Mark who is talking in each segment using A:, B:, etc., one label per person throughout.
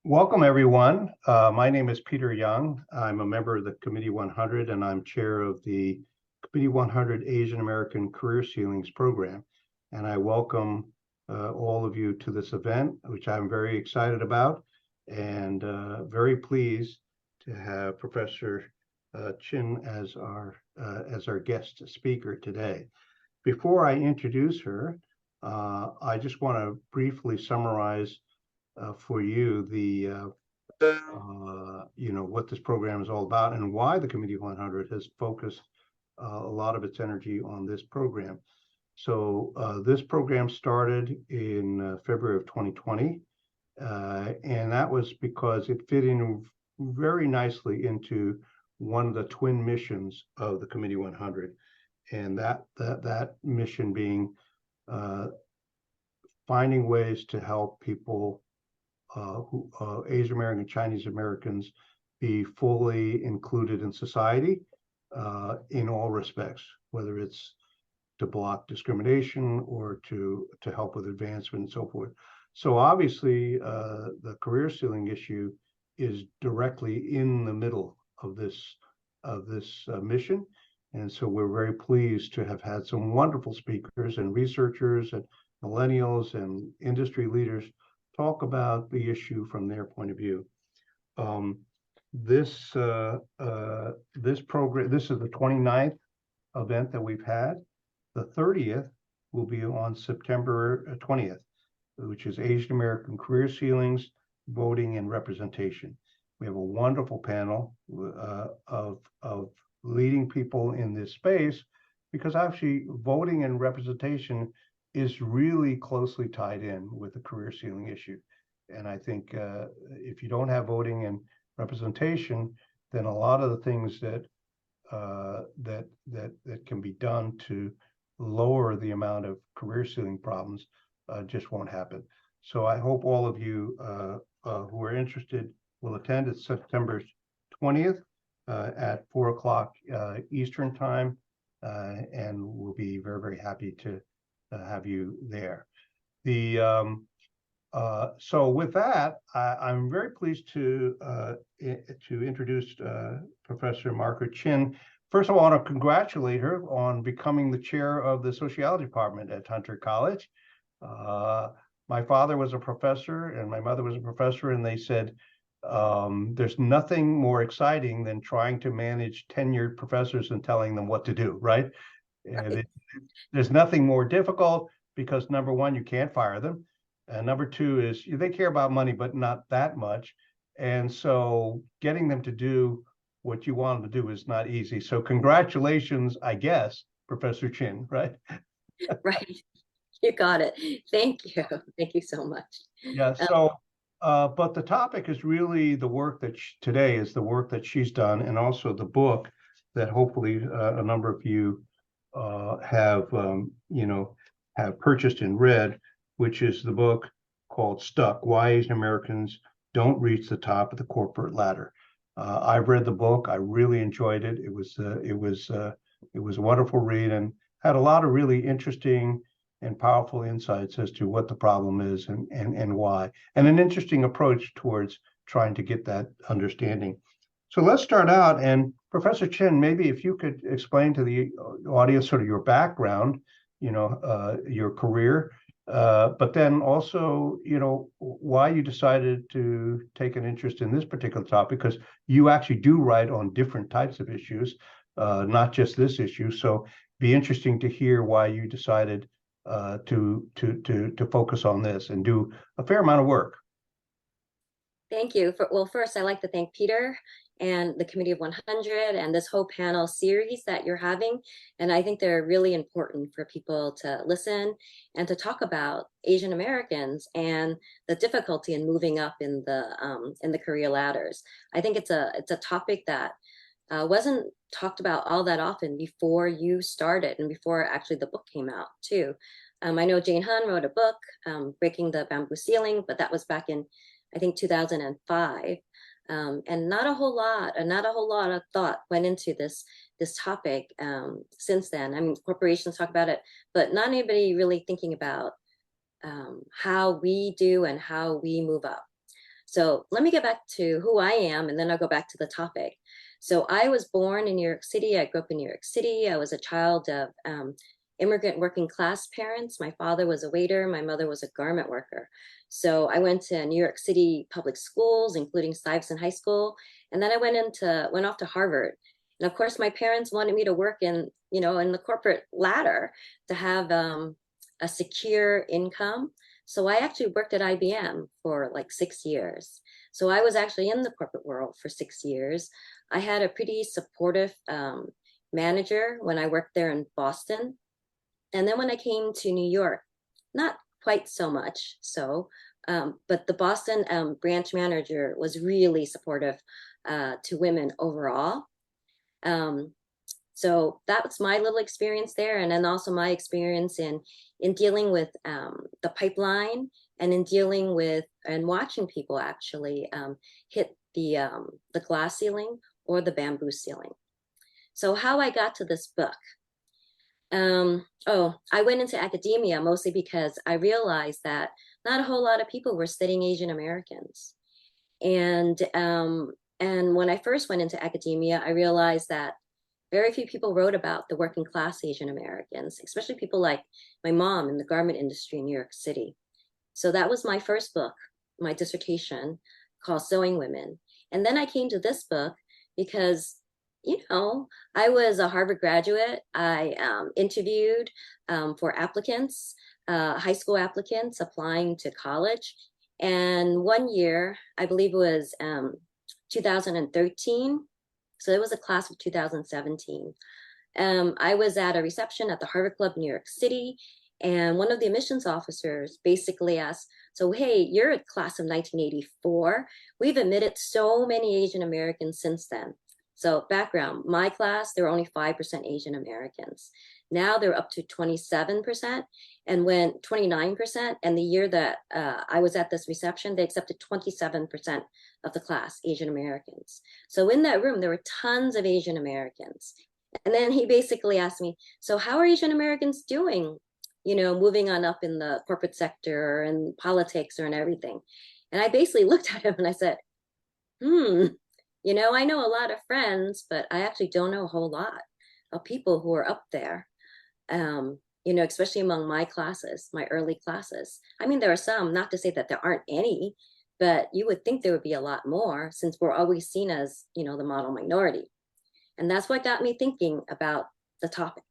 A: Welcome, everyone. My name is Peter Young. I'm a member of the Committee 100, and I'm chair of the Committee 100 Asian American Career Ceilings Program. And I welcome all of you to this event, which I'm very excited about, and very pleased to have Professor Chin as our guest speaker today. Before I introduce her, I just want to briefly summarize for you what this program is all about and why the Committee 100 has focused a lot of its energy on this program. So this program started in February of 2020, and that was because it fit in very nicely into one of the twin missions of the Committee 100, and that mission being finding ways to help people Asian American, Chinese Americans be fully included in society in all respects, whether it's to block discrimination or to help with advancement and so forth. So obviously, the career ceiling issue is directly in the middle of this mission. And so we're very pleased to have had some wonderful speakers and researchers and millennials and industry leaders talk about the issue from their point of view. This program, this is the 29th event that we've had. The 30th will be on September 20th, which is Asian American Career Ceilings, Voting and Representation. We have a wonderful panel of leading people in this space, because actually voting and representation is really closely tied in with the career ceiling issue. And I think if you don't have voting and representation, then a lot of the things that can be done to lower the amount of career ceiling problems just won't happen. So I hope all of you who are interested will attend. It's September 20th at 4 o'clock Eastern time, and we'll be very, very happy to have you there. So with that, I'm very pleased to introduce Professor Margaret Chin. First of all, I want to congratulate her on becoming the chair of the Sociology department at Hunter College. My father was a professor and my mother was a professor, and they said there's nothing more exciting than trying to manage tenured professors and telling them what to do, right? And there's nothing more difficult, because number one, you can't fire them. And number two is they care about money, but not that much. And so getting them to do what you want them to do is not easy. So congratulations, I guess, Professor Chin, right?
B: Right. You got it. Thank you. Thank you so much.
A: Yeah. So, but the topic is really the work that today is the work that she's done, and also the book that hopefully a number of you have purchased and read, which is the book called Stuck: Why Asian Americans Don't Reach the Top of the Corporate Ladder. I've read the book. I really enjoyed it. It was a wonderful read, and had a lot of really interesting and powerful insights as to what the problem is and why, and an interesting approach towards trying to get that understanding. So let's start out, and Professor Chin, maybe if you could explain to the audience sort of your background, your career, but then also, why you decided to take an interest in this particular topic, because you actually do write on different types of issues, not just this issue. So be interesting to hear why you decided to focus on this and do a fair amount of work.
B: Thank you. Well, first, I'd like to thank Peter and the Committee of 100 and this whole panel series that you're having. And I think they're really important for people to listen and to talk about Asian Americans and the difficulty in moving up in the career ladders. I think it's a topic that wasn't talked about all that often before you started and before actually the book came out too. I know Jane Han wrote a book, Breaking the Bamboo Ceiling, but that was back in, I think, 2005. And not a whole lot of thought went into this topic since then. I mean, corporations talk about it, but not anybody really thinking about how we do and how we move up. So let me get back to who I am, and then I'll go back to the topic. So I was born in New York City. I grew up in New York City. I was a child of immigrant working class parents. My father was a waiter. My mother was a garment worker. So I went to New York City public schools, including Stuyvesant High School. And then I went off to Harvard. And of course, my parents wanted me to work in the corporate ladder to have a secure income. So I actually worked at IBM for like 6 years. So I was actually in the corporate world for 6 years. I had a pretty supportive manager when I worked there in Boston. And then when I came to New York, not quite so much so, but the Boston branch manager was really supportive to women overall. Um, so that was my little experience there, and then also my experience in dealing with the pipeline, and in dealing with and watching people actually hit the glass ceiling or the bamboo ceiling. So how I got to this book. I went into academia mostly because I realized that not a whole lot of people were studying Asian Americans. And when I first went into academia, I realized that very few people wrote about the working class Asian Americans, especially people like my mom in the garment industry in New York City. So that was my first book, my dissertation called Sewing Women. And then I came to this book because, I was a Harvard graduate. I interviewed for applicants, high school applicants applying to college. And one year, I believe it was 2013, so it was a class of 2017. I was at a reception at the Harvard Club, New York City, and one of the admissions officers basically asked, so, hey, you're a class of 1984. We've admitted so many Asian Americans since then. So background, my class, there were only 5% Asian Americans. Now they're up to 27% and when 29%. And the year that I was at this reception, they accepted 27% of the class, Asian Americans. So in that room, there were tons of Asian Americans. And then he basically asked me, so how are Asian Americans doing? Moving on up in the corporate sector and politics and everything. And I basically looked at him and I said, I know a lot of friends, but I actually don't know a whole lot of people who are up there, especially among my classes, my early classes. I mean, there are some, not to say that there aren't any, but you would think there would be a lot more since we're always seen as, the model minority. And that's what got me thinking about the topic.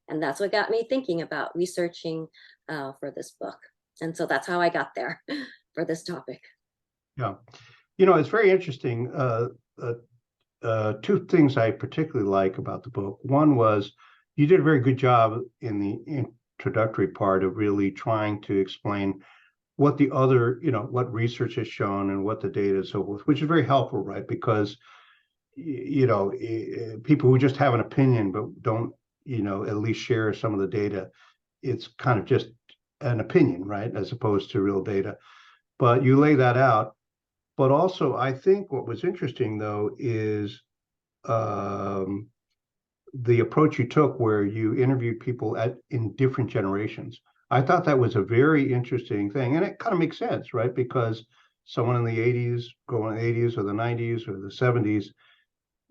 B: And that's what got me thinking about researching for this book. And so that's how I got there for this topic.
A: Yeah. It's very interesting. Two things I particularly like about the book. One was you did a very good job in the introductory part of really trying to explain what the other, what research has shown and what the data and so forth, which is very helpful, right? Because, people who just have an opinion but don't, at least share some of the data, it's kind of just an opinion, right? As opposed to real data. But you lay that out. But also, I think what was interesting, though, is the approach you took where you interviewed people in different generations. I thought that was a very interesting thing. And it kind of makes sense, right? Because someone in the 80s, going in the 80s or the 90s or the 70s,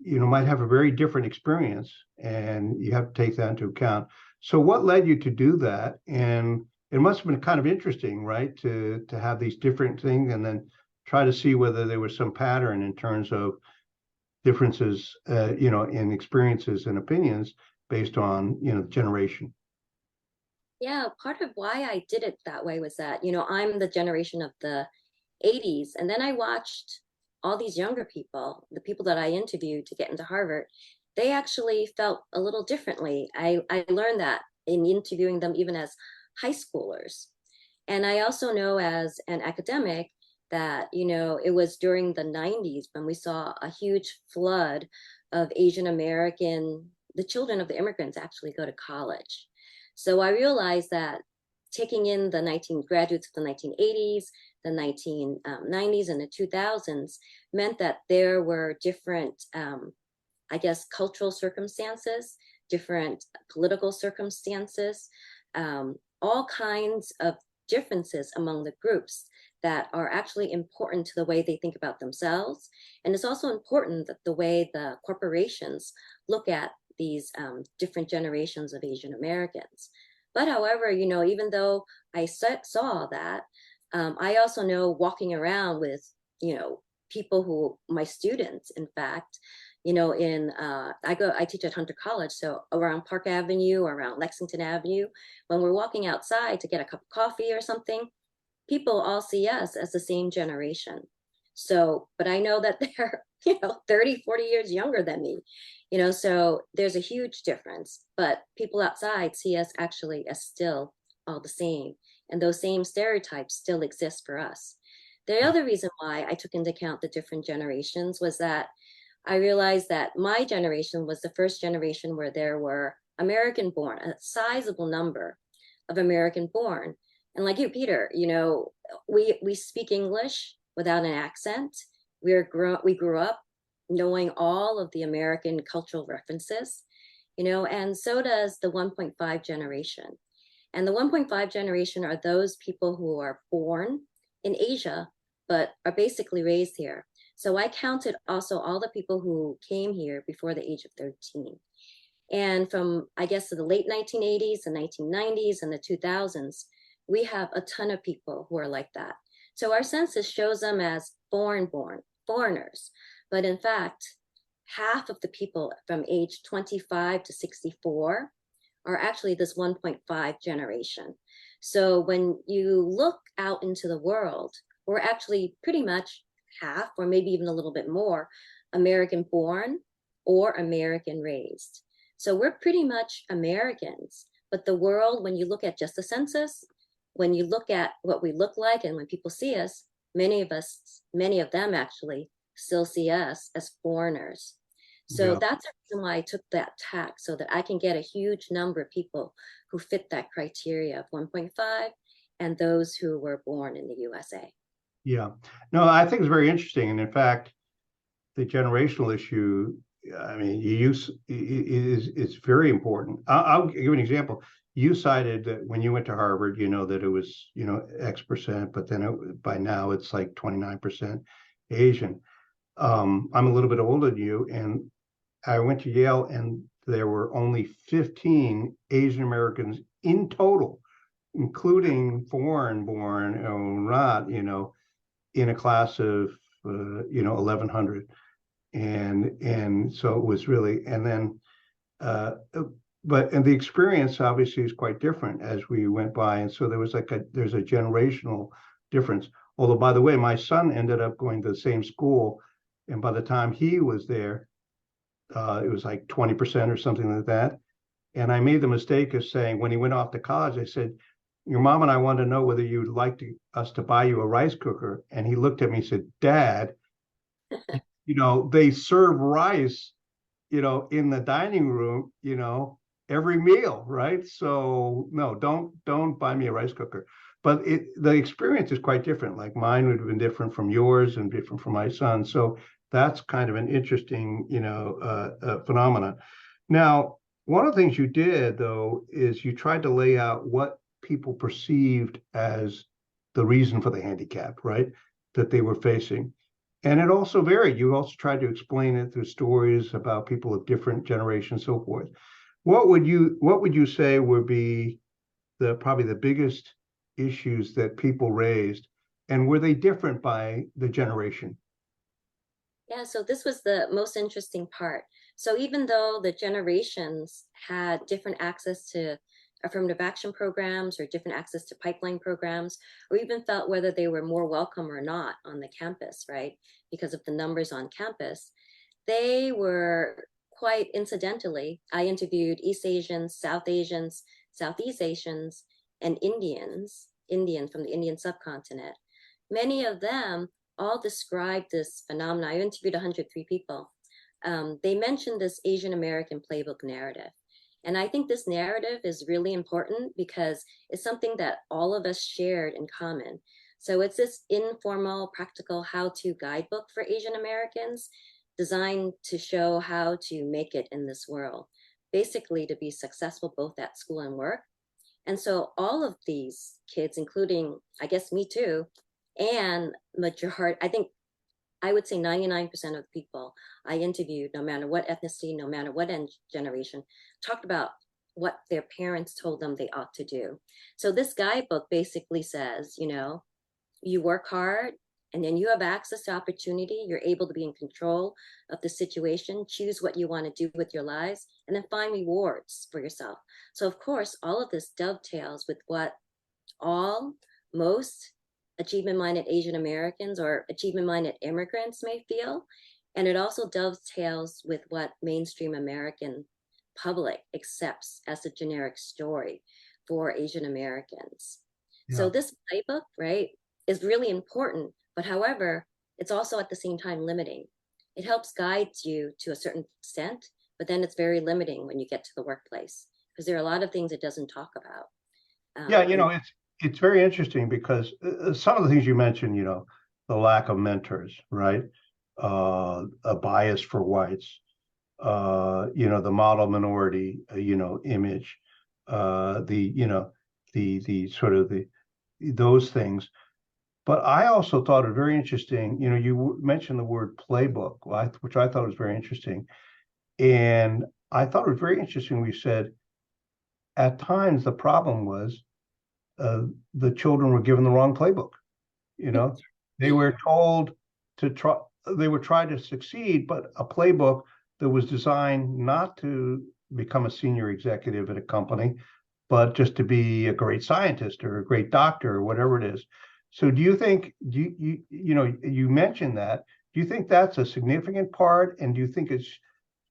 A: might have a very different experience. And you have to take that into account. So what led you to do that? And it must have been kind of interesting, right? To have these different things and then try to see whether there was some pattern in terms of differences, in experiences and opinions based on, generation.
B: Yeah, part of why I did it that way was that, I'm the generation of the 80s. And then I watched all these younger people, the people that I interviewed to get into Harvard, they actually felt a little differently. I learned that in interviewing them even as high schoolers. And I also know as an academic that, it was during the 90s when we saw a huge flood of Asian American, the children of the immigrants actually go to college. So I realized that taking in the 19 graduates of the 1980s, the 1990s, and the 2000s meant that there were different, cultural circumstances, different political circumstances, all kinds of differences among the groups that are actually important to the way they think about themselves. And it's also important that the way the corporations look at these different generations of Asian Americans. But however, even though I saw that, I also know walking around with, people who, my students, in fact, I teach at Hunter College, so around Park Avenue or around Lexington Avenue, when we're walking outside to get a cup of coffee or something, people all see us as the same generation. So, but I know that they're, 30, 40 years younger than me, so there's a huge difference. But people outside see us actually as still all the same. And those same stereotypes still exist for us. The other reason why I took into account the different generations was that I realized that my generation was the first generation where there were American born, a sizable number of American born. And like you, Peter, we speak English without an accent. We grew up knowing all of the American cultural references, and so does the 1.5 generation. And the 1.5 generation are those people who are born in Asia, but are basically raised here. So I counted also all the people who came here before the age of 13. And from, I guess, the late 1980s, the 1990s, and the 2000s, we have a ton of people who are like that. So our census shows them as foreigners. But in fact, half of the people from age 25 to 64 are actually this 1.5 generation. So when you look out into the world, we're actually pretty much half, or maybe even a little bit more, American born or American raised. So we're pretty much Americans. But the world, when you look at just the census, when you look at what we look like and when people see us, many of them actually still see us as foreigners. So that's the reason why I took that tack, so that I can get a huge number of people who fit that criteria of 1.5 and those who were born in the USA.
A: Yeah. No, I think it's very interesting. And in fact, the generational issue, I mean, is very important. I'll give you an example. You cited that when you went to Harvard, that it was, X percent, but then by now it's like 29% Asian. I'm a little bit older than you, and I went to Yale, and there were only 15 Asian Americans in total, including foreign born or not, in a class of 1,100. And so it was really, and then and the experience obviously is quite different as we went by. And so there's a generational difference. Although, by the way, my son ended up going to the same school, and by the time he was there, it was like 20% or something like that. And I made the mistake of saying, when he went off to college, I said, your mom and I wanted to know whether you'd like us to buy you a rice cooker. And he looked at me and said, Dad, they serve rice, in the dining room, every meal, right? So no, don't buy me a rice cooker. But the experience is quite different. Like mine would have been different from yours and different from my son. So that's kind of an interesting, phenomenon. Now, one of the things you did, though, is you tried to lay out what people perceived as the reason for the handicap, right, that they were facing. And it also varied. You also tried to explain it through stories about people of different generations, so forth. What would you say would be probably the biggest issues that people raised, and were they different by the generation?
B: Yeah, so this was the most interesting part. So even though the generations had different access to affirmative action programs or different access to pipeline programs, or even felt whether they were more welcome or not on the campus, right? Because of the numbers on campus, they were quite incidentally, I interviewed East Asians, South Asians, Southeast Asians, and Indian from the Indian subcontinent. Many of them all described this phenomenon. I interviewed 103 people. They mentioned this Asian American playbook narrative. And I think this narrative is really important because it's something that all of us shared in common. So it's this informal, practical how-to guidebook for Asian Americans designed to show how to make it in this world, basically to be successful both at school and work. And so all of these kids, including, I guess, me too, and majority, I think I would say 99% of the people I interviewed, no matter what ethnicity, no matter what generation, talked about what their parents told them they ought to do. So this guidebook basically says, you work hard and then you have access to opportunity. You're able to be in control of the situation, choose what you want to do with your lives, and then find rewards for yourself. So, of course, all of this dovetails with what most achievement minded Asian Americans or achievement minded immigrants may feel. And it also dovetails with what mainstream American public accepts as a generic story for Asian Americans. So
A: Yeah.
B: this playbook, right, is really important, but however, it's also at the same time limiting. It helps guide you to a certain extent, but then it's very limiting when you get to the workplace because there are a lot of things it doesn't talk about.
A: Yeah,
B: And
A: it's very interesting because some of the things you mentioned, the lack of mentors, right? A bias for whites, the model minority, image, the sort of those things. But I also thought it very interesting. You mentioned the word playbook, which I thought was very interesting, and I thought it was very interesting. We said at times the problem was the children were given the wrong playbook. You know, they were told to try, they were trying to succeed, but a playbook that was designed not to become a senior executive at a company, but just to be a great scientist or a great doctor or whatever it is. So do you think, you mentioned that, do you think that's a significant part? And do you think it's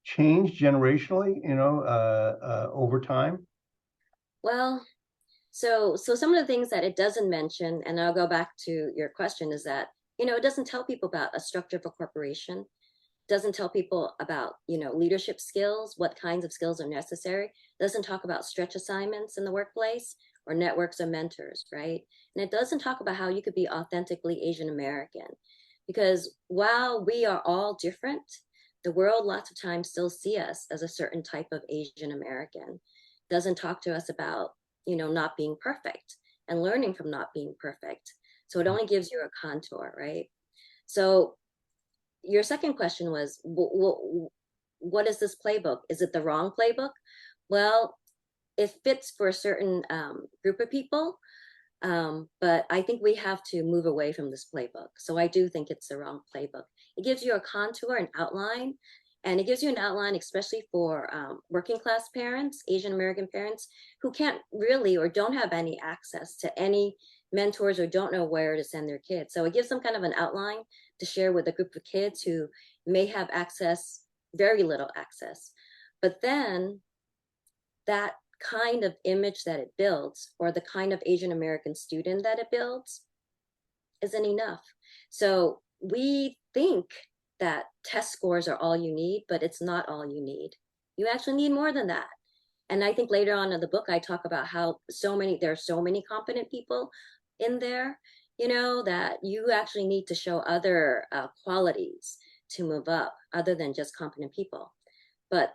A: changed generationally, over time?
B: well, so some of the things that it doesn't mention, and I'll go back to your question, is that, it doesn't tell people about a structure of a corporation, doesn't tell people about, leadership skills, what kinds of skills are necessary, doesn't talk about stretch assignments in the workplace or networks or mentors, right? And it doesn't talk about how you could be authentically Asian American. Because while we are all different, the world lots of times still see us as a certain type of Asian American. Doesn't talk to us about, not being perfect and learning from not being perfect. So it only gives you a contour, right? So your second question was, what is this playbook? Is it the wrong playbook? Well, it fits for a certain group of people, but I think we have to move away from this playbook. So I do think it's the wrong playbook. It gives you a contour, an outline, and it gives you an outline, especially for working class parents, Asian American parents, who can't really or don't have any access to any mentors or don't know where to send their kids. So it gives them kind of an outline to share with a group of kids who may have access, very little access. But then that kind of image that it builds, or the kind of Asian American student that it builds, isn't enough. So we think that test scores are all you need, but it's not all you need. You actually need more than that. And I think later on in the book, I talk about how there are so many competent people in there, that you actually need to show other qualities to move up other than just competent people. But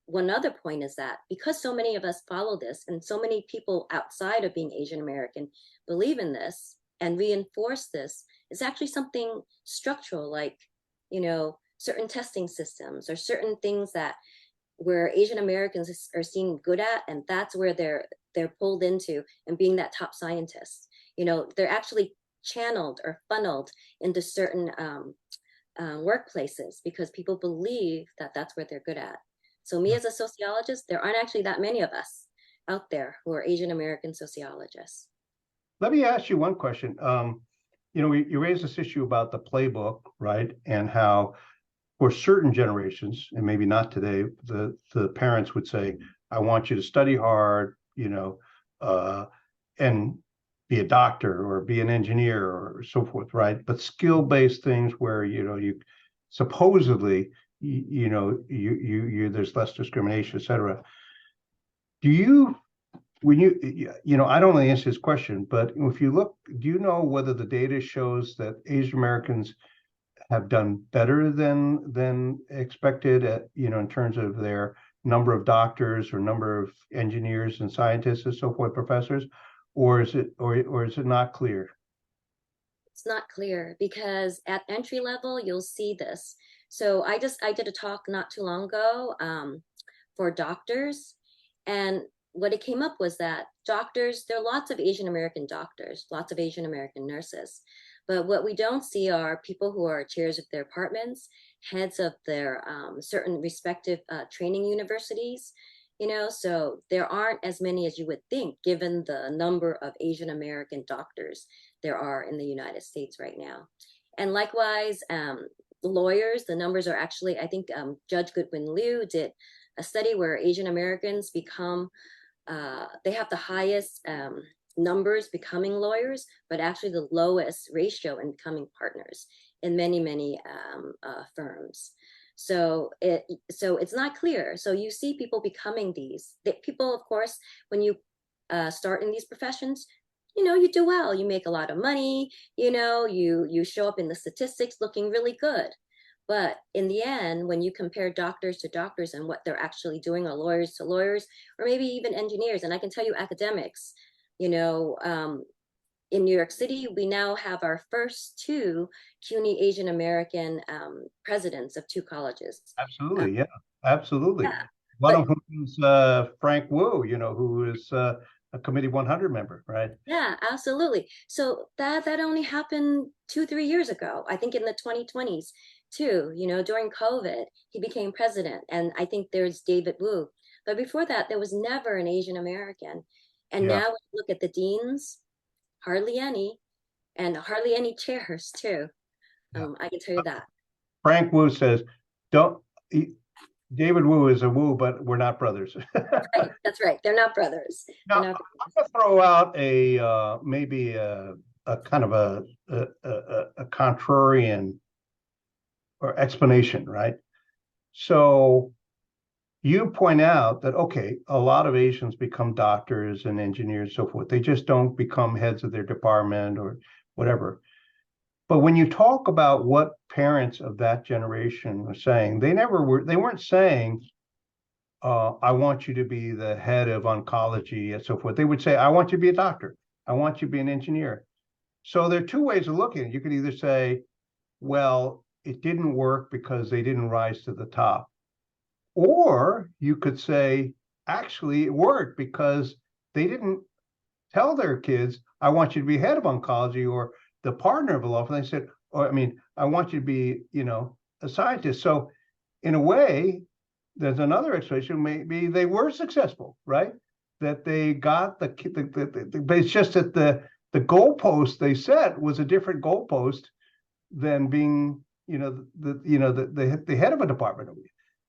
B: one other point is that because so many of us follow this and so many people outside of being Asian American believe in this and reinforce this, it's actually something structural, like, certain testing systems or certain things that where Asian Americans are seen good at, and that's where they're pulled into and being that top scientist. They're actually channeled or funneled into certain workplaces because people believe that that's where they're good at. So me
A: Yeah.
B: as a sociologist, there aren't actually that many of us out there who are Asian American sociologists.
A: Let me ask you one question. You raised this issue about the playbook, right? And how for certain generations, and maybe not today, the parents would say, I want you to study hard, and be a doctor or be an engineer or so forth, right? But skill-based things where, you supposedly, there's less discrimination, et cetera. Do you when I don't really answer this question, but if you look, do you know whether the data shows that Asian Americans have done better than expected in terms of their number of doctors or number of engineers and scientists and so forth, professors, or is it not clear?
B: It's not clear because at entry level, you'll see this. So I did a talk not too long ago for doctors. And what it came up was that doctors, there are lots of Asian American doctors, lots of Asian American nurses. But what we don't see are people who are chairs of their departments, heads of their certain respective training universities. So there aren't as many as you would think, given the number of Asian American doctors there are in the United States right now. And likewise, lawyers, the numbers are actually, I think Judge Goodwin Liu did a study where Asian Americans they have the highest numbers becoming lawyers, but actually the lowest ratio in becoming partners in many, many firms. So it's not clear. So you see people becoming people, of course, when you start in these professions, you do well, you make a lot of money, you show up in the statistics looking really good. But in the end, when you compare doctors to doctors and what they're actually doing, or lawyers to lawyers, or maybe even engineers, and I can tell you academics, in New York City, we now have our first two CUNY Asian American presidents of two colleges.
A: Absolutely, yeah, absolutely.
B: Yeah,
A: One
B: but
A: of whom is Frank Wu, who is a Committee 100 member, right?
B: yeah, absolutely. So that only happened 2-3 years ago. I think in the 2020s too. During COVID, he became president, and I think there's David Wu. But before that, there was never an Asian American. And
A: Yeah.
B: now when you look at the deans, hardly any, and hardly any chairs too.
A: Yeah.
B: I can tell you that.
A: Frank Wu says, "Don't." David Wu is a Wu, but we're not brothers.
B: Right, that's right. They're not brothers.
A: Now,
B: They're not.
A: I'm going to throw out maybe a kind of a contrarian or explanation, right? So you point out that, okay, a lot of Asians become doctors and engineers, so forth. They just don't become heads of their department or whatever. But when you talk about what parents of that generation were saying, they weren't saying, I want you to be the head of oncology and so forth. They would say, I want you to be a doctor. I want you to be an engineer. So there are two ways of looking at it. You could either say, well, it didn't work because they didn't rise to the top. Or you could say, actually, it worked because they didn't tell their kids, I want you to be head of oncology or the partner of a law firm. They said, I want you to be, a scientist. So in a way, there's another explanation. Maybe they were successful, right? That they got but it's just that the goalpost they set was a different goalpost than being, the head of a department.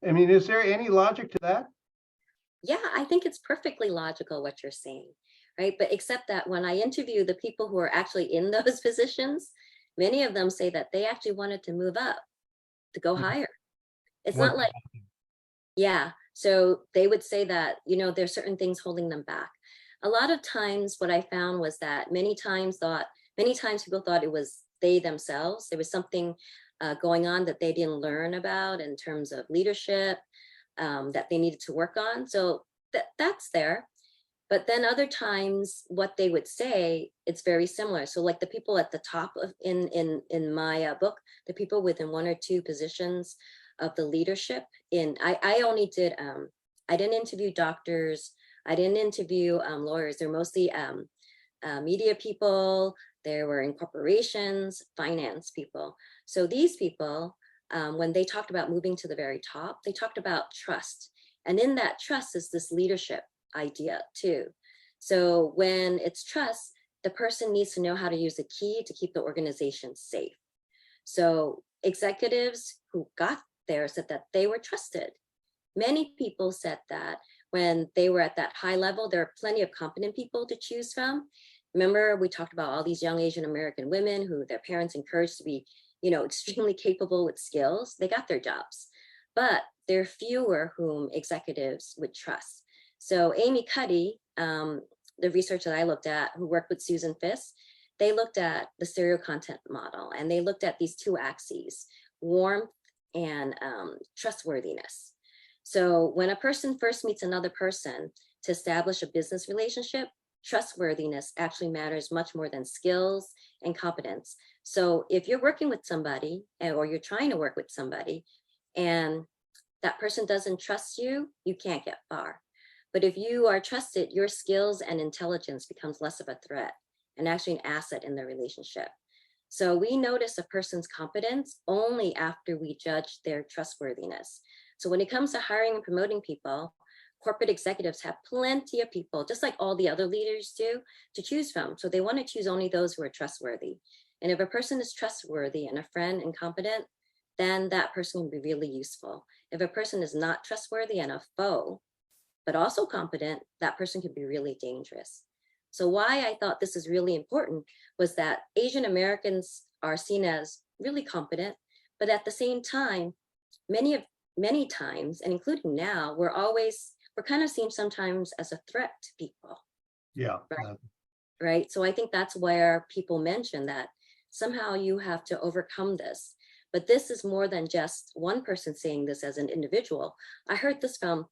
A: I mean, is there any logic to that?
B: Yeah, I think it's perfectly logical what you're saying, right? But except that when I interview the people who are actually in those positions, many of them say that they actually wanted to move up, to go higher. It's
A: What?
B: not like, yeah. So they would say that, there's certain things holding them back. A lot of times what I found was that many times people thought it was they themselves. There was something going on that they didn't learn about in terms of leadership that they needed to work on. So that's there. But then other times what they would say, it's very similar. So like the people at the top of in my book, the people within one or two positions of the leadership I only did I didn't interview doctors, I didn't interview lawyers. They're mostly media people, there were in corporations, finance people. So these people, when they talked about moving to the very top, they talked about trust. And in that trust is this leadership idea too. So when it's trust, the person needs to know how to use a key to keep the organization safe. So executives who got there said that they were trusted. Many people said that when they were at that high level, there are plenty of competent people to choose from. Remember, we talked about all these young Asian American women who their parents encouraged to be, extremely capable with skills. They got their jobs, but there are fewer whom executives would trust. So Amy Cuddy, the research that I looked at, who worked with Susan Fisk, they looked at the stereo content model, and they looked at these two axes, warmth and trustworthiness. So when a person first meets another person to establish a business relationship, trustworthiness actually matters much more than skills and competence. So if you're working with somebody or you're trying to work with somebody and that person doesn't trust you, you can't get far. But if you are trusted, your skills and intelligence becomes less of a threat and actually an asset in the relationship. So we notice a person's competence only after we judge their trustworthiness. So when it comes to hiring and promoting people, corporate executives have plenty of people, just like all the other leaders do, to choose from. So they want to choose only those who are trustworthy. And if a person is trustworthy and a friend and competent, then that person can be really useful. If a person is not trustworthy and a foe, but also competent, that person can be really dangerous. So why I thought this is really important was that Asian Americans are seen as really competent, but at the same time, many times, and including now, we're kind of seen sometimes as a threat to people.
A: Yeah.
B: Right. So I think that's where people mention that somehow you have to overcome this. But this is more than just one person saying this as an individual. I heard this from,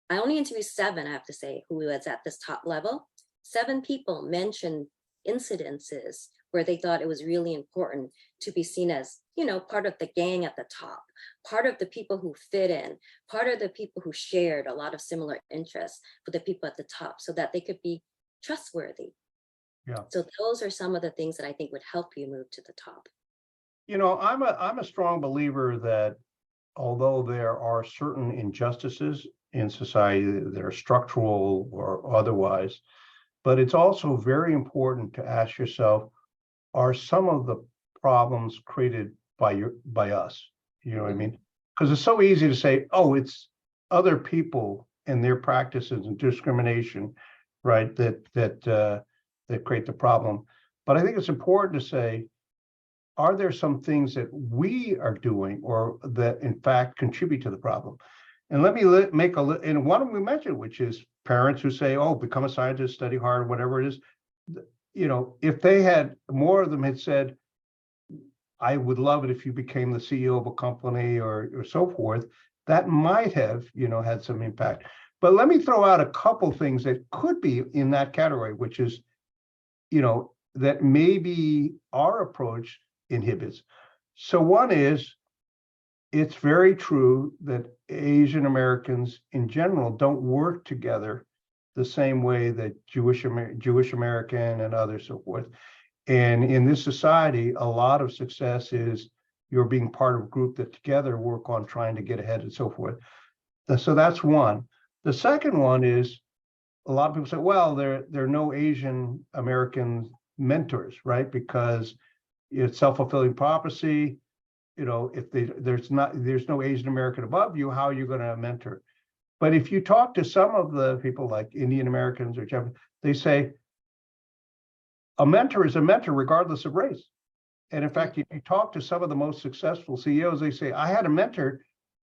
B: I only interviewed 7, I have to say, who was at this top level. 7 people mentioned incidences where they thought it was really important to be seen as, part of the gang at the top, part of the people who fit in, part of the people who shared a lot of similar interests with the people at the top so that they could be trustworthy.
A: Yeah.
B: So those are some of the things that I think would help you move to the top.
A: I'm a strong believer that although there are certain injustices in society that are structural or otherwise, but it's also very important to ask yourself, are some of the problems created by us? You know what I mean? Because it's so easy to say, oh, it's other people and their practices and discrimination, right, that create the problem. But I think it's important to say, are there some things that we are doing or that in fact contribute to the problem? And let me make and one of them we mentioned, which is parents who say, oh, become a scientist, study hard, whatever it is. If they had, more of them had said, I would love it if you became the CEO of a company or so forth, that might have, had some impact. But let me throw out a couple things that could be in that category, which is, that maybe our approach inhibits. So one is, it's very true that Asian Americans in general don't work together the same way that Jewish American and others so forth. And in this society, a lot of success is you're being part of a group that together work on trying to get ahead and so forth. So that's one. The second one is, a lot of people say, well, there are no Asian American mentors, right? Because it's self-fulfilling prophecy. If there's no Asian American above you, how are you going to mentor? But if you talk to some of the people like Indian Americans or Japanese, they say a mentor is a mentor regardless of race. And in fact, if you talk to some of the most successful CEOs, they say, I had a mentor,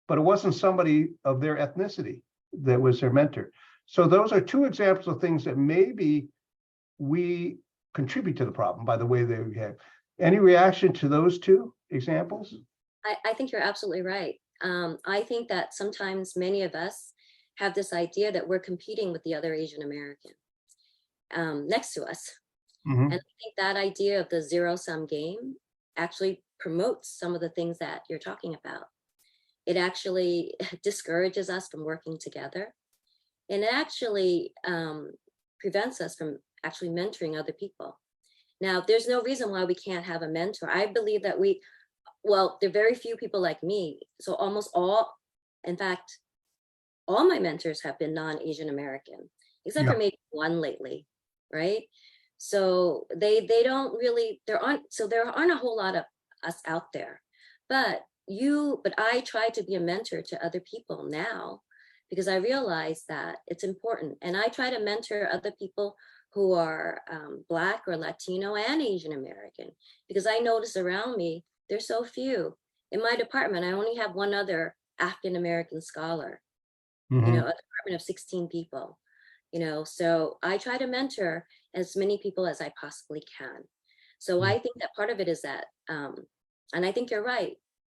A: but it wasn't somebody of their ethnicity that was their mentor. So those are 2 examples of things that maybe we contribute to the problem by the way they behave. Any reaction to those 2 examples?
B: I think you're absolutely right. I think that sometimes many of us have this idea that we're competing with the other Asian American next to us.
A: Mm-hmm.
B: And I think that idea of the zero-sum game actually promotes some of the things that you're talking about. It actually discourages us from working together. And it actually prevents us from actually mentoring other people. Now, there's no reason why we can't have a mentor. I believe that there are very few people like me. So almost all, in fact, all my mentors have been non-Asian American, except for maybe one lately, right? So they don't really, there aren't a whole lot of us out there. But I try to be a mentor to other people now because I realize that it's important. And I try to mentor other people who are Black or Latino and Asian American, because I notice around me, there's so few. In my department, I only have one other African American scholar, a department of 16 people, so I try to mentor as many people as I possibly can. So I think that part of it is that, and I think you're right,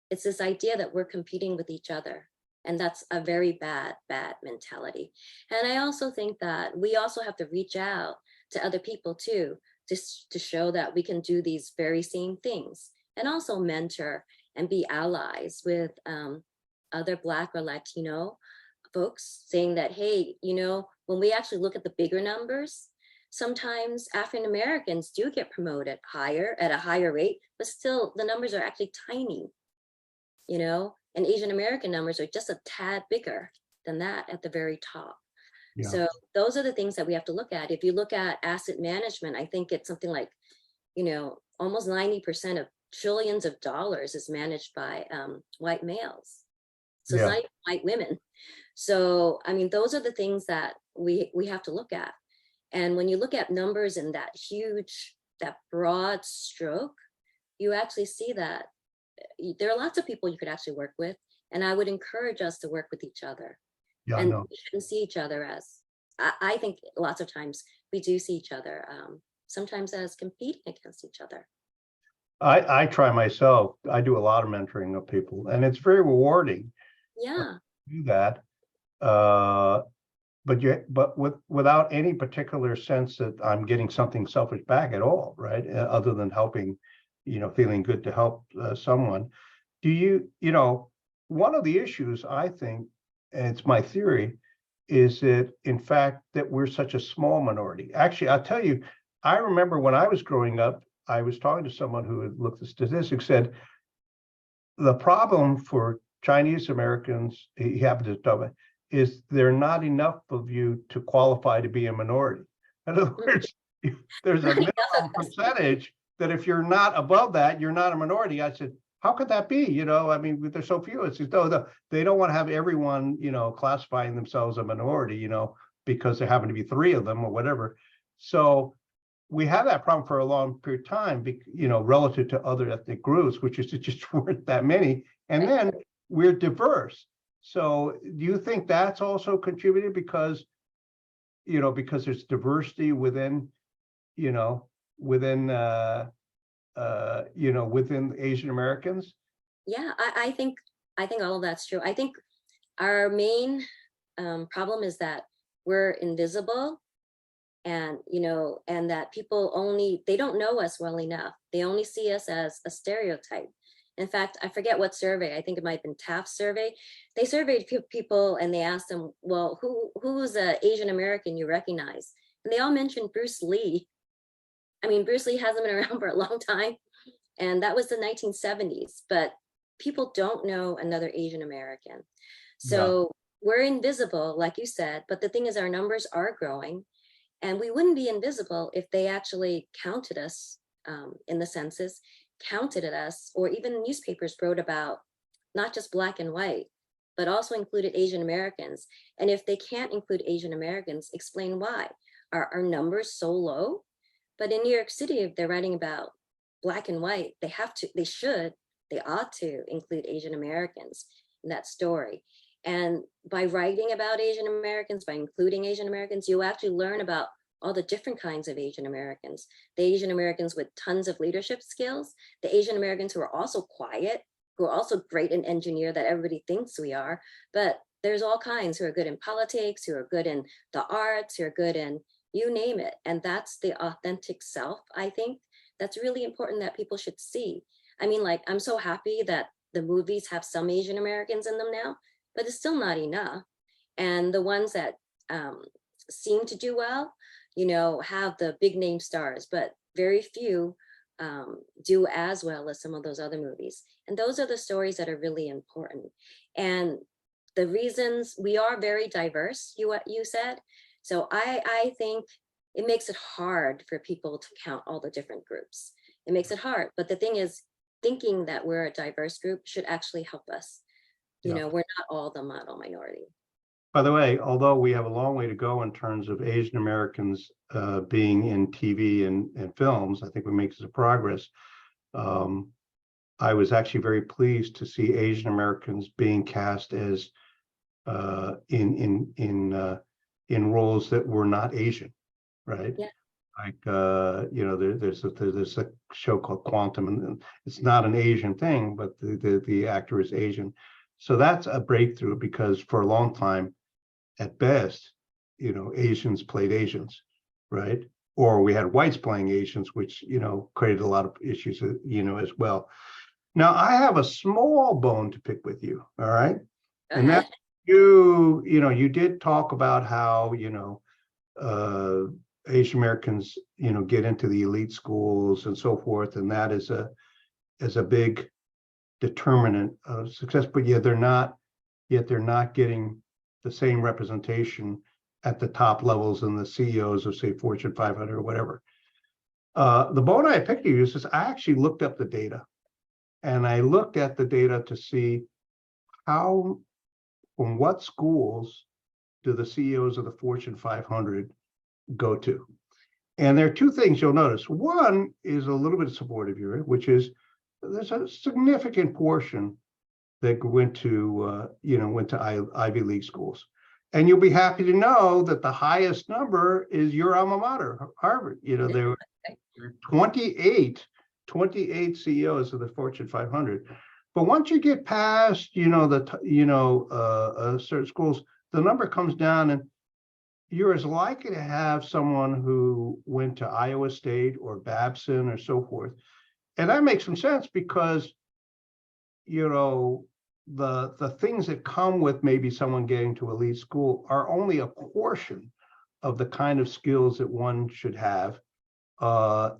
B: it's this idea that we're competing with each other. And that's a very bad, bad mentality. And I also think that we also have to reach out to other people too, just to show that we can do these very same things, and also mentor and be allies with other Black or Latino folks, saying that, hey, when we actually look at the bigger numbers, sometimes African Americans do get promoted higher at a higher rate, but still the numbers are actually tiny, and Asian American numbers are just a tad bigger than that at the very top.
A: Yeah.
B: So those are the things that we have to look at. If you look at asset management, I think it's something like, almost 90% of trillions of dollars is managed by white males. So it's
A: Yeah.
B: not even white women. So, I mean, those are the things that we have to look at. And when you look at numbers in that huge, that broad stroke, you actually see that there are lots of people you could actually work with. And I would encourage us to work with each other.
A: Yeah, I
B: And
A: know.
B: we shouldn't see each other as, I think lots of times we do see each other, sometimes as competing against each other.
A: I try myself. I do a lot of mentoring of people, and it's very rewarding
B: Yeah.
A: to do that. But without any particular sense that I'm getting something selfish back at all, right? Other than helping, feeling good to help someone. Do one of the issues I think, and it's my theory, is that in fact that we're such a small minority. Actually, I'll tell you, I remember when I was growing up, I was talking to someone who had looked at statistics, said the problem for Chinese Americans, he happened to tell me, is there not enough of you to qualify to be a minority. In other words, there's a minimum percentage that if you're not above that, you're not a minority. I said, how could that be? I mean, there's so few. It's though they don't want to have everyone, classifying themselves a minority, because there happen to be 3 of them or whatever. So we had that problem for a long period of time, relative to other ethnic groups, which is just weren't that many. And then we're diverse. So do you think that's also contributed because there's diversity within, within within Asian Americans?
B: Yeah, I think all of that's true. I think our main problem is that we're invisible, and and that people they don't know us well enough. They only see us as a stereotype. In fact, I forget what survey, I think it might have been Taft's survey. They surveyed people and they asked them, well, who's an Asian American you recognize? And they all mentioned Bruce Lee. I mean, Bruce Lee hasn't been around for a long time, and that was the 1970s, but people don't know another Asian American. So we're invisible, like you said, but the thing is our numbers are growing, and we wouldn't be invisible if they actually counted us in the census, counted at us, or even newspapers wrote about not just Black and white, but also included Asian Americans. And if they can't include Asian Americans, explain why. Are our numbers so low? But in New York City, if they're writing about Black and white, they ought to include Asian Americans in that story. And by writing about Asian Americans, by including Asian Americans, you actually learn about all the different kinds of Asian Americans. The Asian Americans with tons of leadership skills, the Asian Americans who are also quiet, who are also great in engineer that everybody thinks we are, but there's all kinds who are good in politics, who are good in the arts, who are good in you name it. And that's the authentic self, I think. That's really important that people should see. I mean, like, I'm so happy that the movies have some Asian Americans in them now, but it's still not enough. And the ones that seem to do well, have the big name stars, but very few do as well as some of those other movies. And those are the stories that are really important. And the reasons we are very diverse, you said. So I think it makes it hard for people to count all the different groups. It makes it hard. But the thing is, thinking that we're a diverse group should actually help us. We're not all the model minority.
A: By the way, although we have a long way to go in terms of Asian Americans being in TV and films, I think we make some progress. I was actually very pleased to see Asian Americans being cast as in roles that were not Asian, right?
B: Yeah.
A: Like there's a show called Quantum, and it's not an Asian thing, but the actor is Asian. So that's a breakthrough, because for a long time, at best, Asians played Asians, right? Or we had whites playing Asians, which, created a lot of issues, as well. Now, I have a small bone to pick with you, all right?
B: Go
A: And that
B: ahead.
A: you did talk about how, Asian Americans, get into the elite schools and so forth, and that is a big determinant of success. But yet they're not getting the same representation at the top levels and the CEOs of, say, Fortune 500 or whatever. The bone I picked to use is I actually looked up the data, and I looked at the data to see how, from what schools do the CEOs of the Fortune 500 go to. And there are two things you'll notice. One is a little bit of supportive here, which is there's a significant portion that went to Ivy League schools. And you'll be happy to know that the highest number is your alma mater, Harvard. There were 28 CEOs of the Fortune 500. But once you get past, certain schools, the number comes down, and you're as likely to have someone who went to Iowa State or Babson or so forth. And that makes some sense, because, the things that come with maybe someone getting to elite school are only a portion of the kind of skills that one should have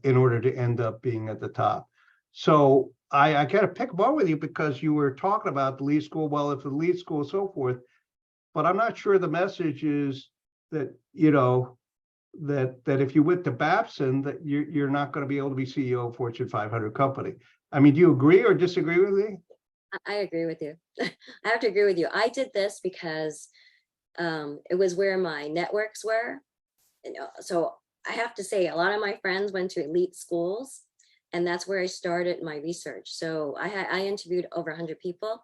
A: in order to end up being at the top. So I got to pick one with you, because you were talking about the elite school. Well, if the elite school and so forth, but I'm not sure the message is that, that if you went to Babson, that you're not going to be able to be CEO of a Fortune 500 company. I mean, do you agree or disagree with me?
B: I agree with you. I have to agree with you. I did this because it was where my networks were. So I have to say, a lot of my friends went to elite schools, and that's where I started my research. So I interviewed over 100 people.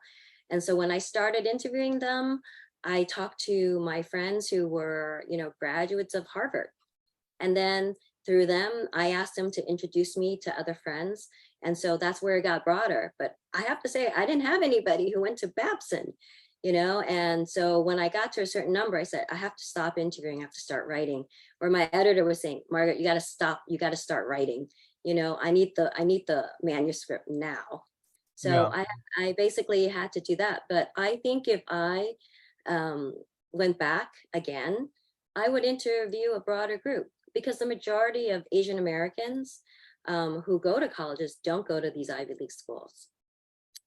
B: And so when I started interviewing them, I talked to my friends who were, graduates of Harvard. And then through them, I asked them to introduce me to other friends. And so that's where it got broader. But I have to say, I didn't have anybody who went to Babson, And so when I got to a certain number, I said, I have to stop interviewing. I have to start writing. Or my editor was saying, Margaret, you got to stop. You got to start writing. I need the manuscript now. So
A: Yeah.
B: I basically had to do that. But I think if I went back again, I would interview a broader group, because the majority of Asian Americans who go to colleges don't go to these Ivy League schools.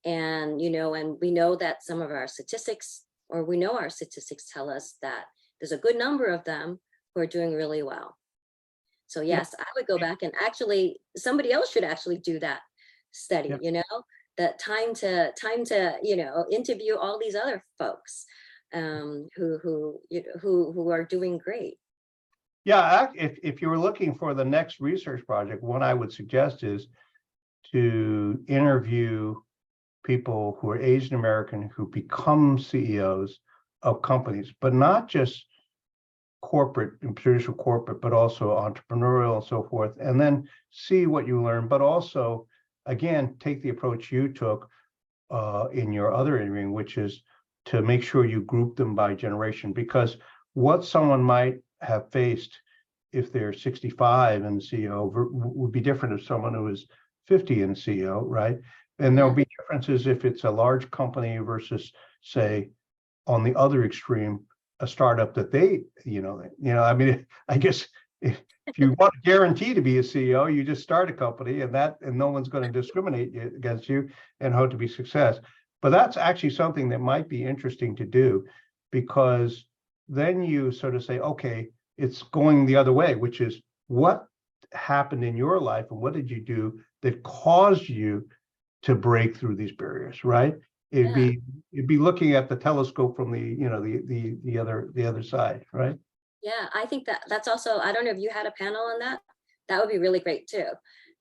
B: And, and we know that some of our statistics, or we know our statistics tell us that there's a good number of them who are doing really well. So yes, I would go back, and actually somebody else should actually do that study, that time to interview all these other folks who are doing great.
A: Yeah, if you were looking for the next research project, what I would suggest is to interview people who are Asian American who become CEOs of companies, but not just corporate and traditional corporate, but also entrepreneurial and so forth, and then see what you learn. But also, again, take the approach you took in your other interviewing, which is to make sure you group them by generation, because what someone might have faced if they're 65 and CEO would be different if someone who is 50 and CEO, right? And there'll be differences if it's a large company versus, say, on the other extreme, a startup that they, I mean, I guess if you want to guarantee to be a CEO, you just start a company, and no one's going to discriminate against you and hope to be success. But that's actually something that might be interesting to do, because then you sort of say, okay, it's going the other way, which is what happened in your life and what did you do that caused you to break through these barriers, right? It'd be looking at the telescope from the other side, right?
B: Yeah, I think that's also, I don't know if you had a panel on that. That would be really great too,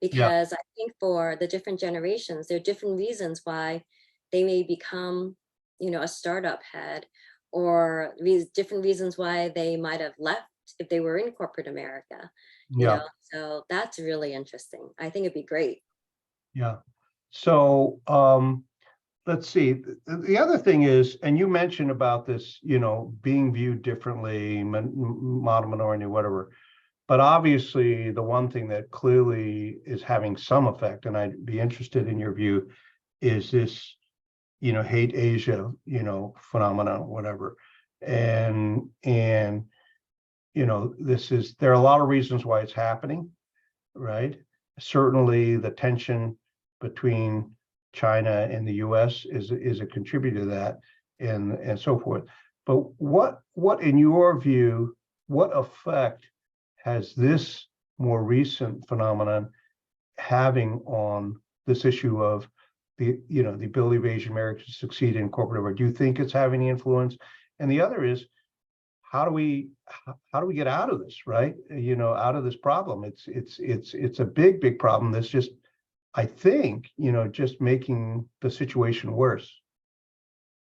A: Yeah.
B: because I think for the different generations, there are different reasons why they may become, a startup head, or different reasons why they might have left if they were in corporate America,
A: Yeah.
B: So that's really interesting. I think it'd be great.
A: Yeah. So let's see. The other thing is, and you mentioned about this, being viewed differently, model minority, whatever. But obviously, the one thing that clearly is having some effect, and I'd be interested in your view, is this, hate Asia, phenomenon, whatever. And there are a lot of reasons why it's happening, right? Certainly, the tension between China and the U.S. is a contributor to that, and so forth. But what in your view, what effect has this more recent phenomenon having on this issue of the ability of Asian Americans to succeed in corporate work? Do you think it's having any influence? And the other is, how do we get out of this, right? Out of this problem. It's a big problem that's just, I think, just making the situation worse.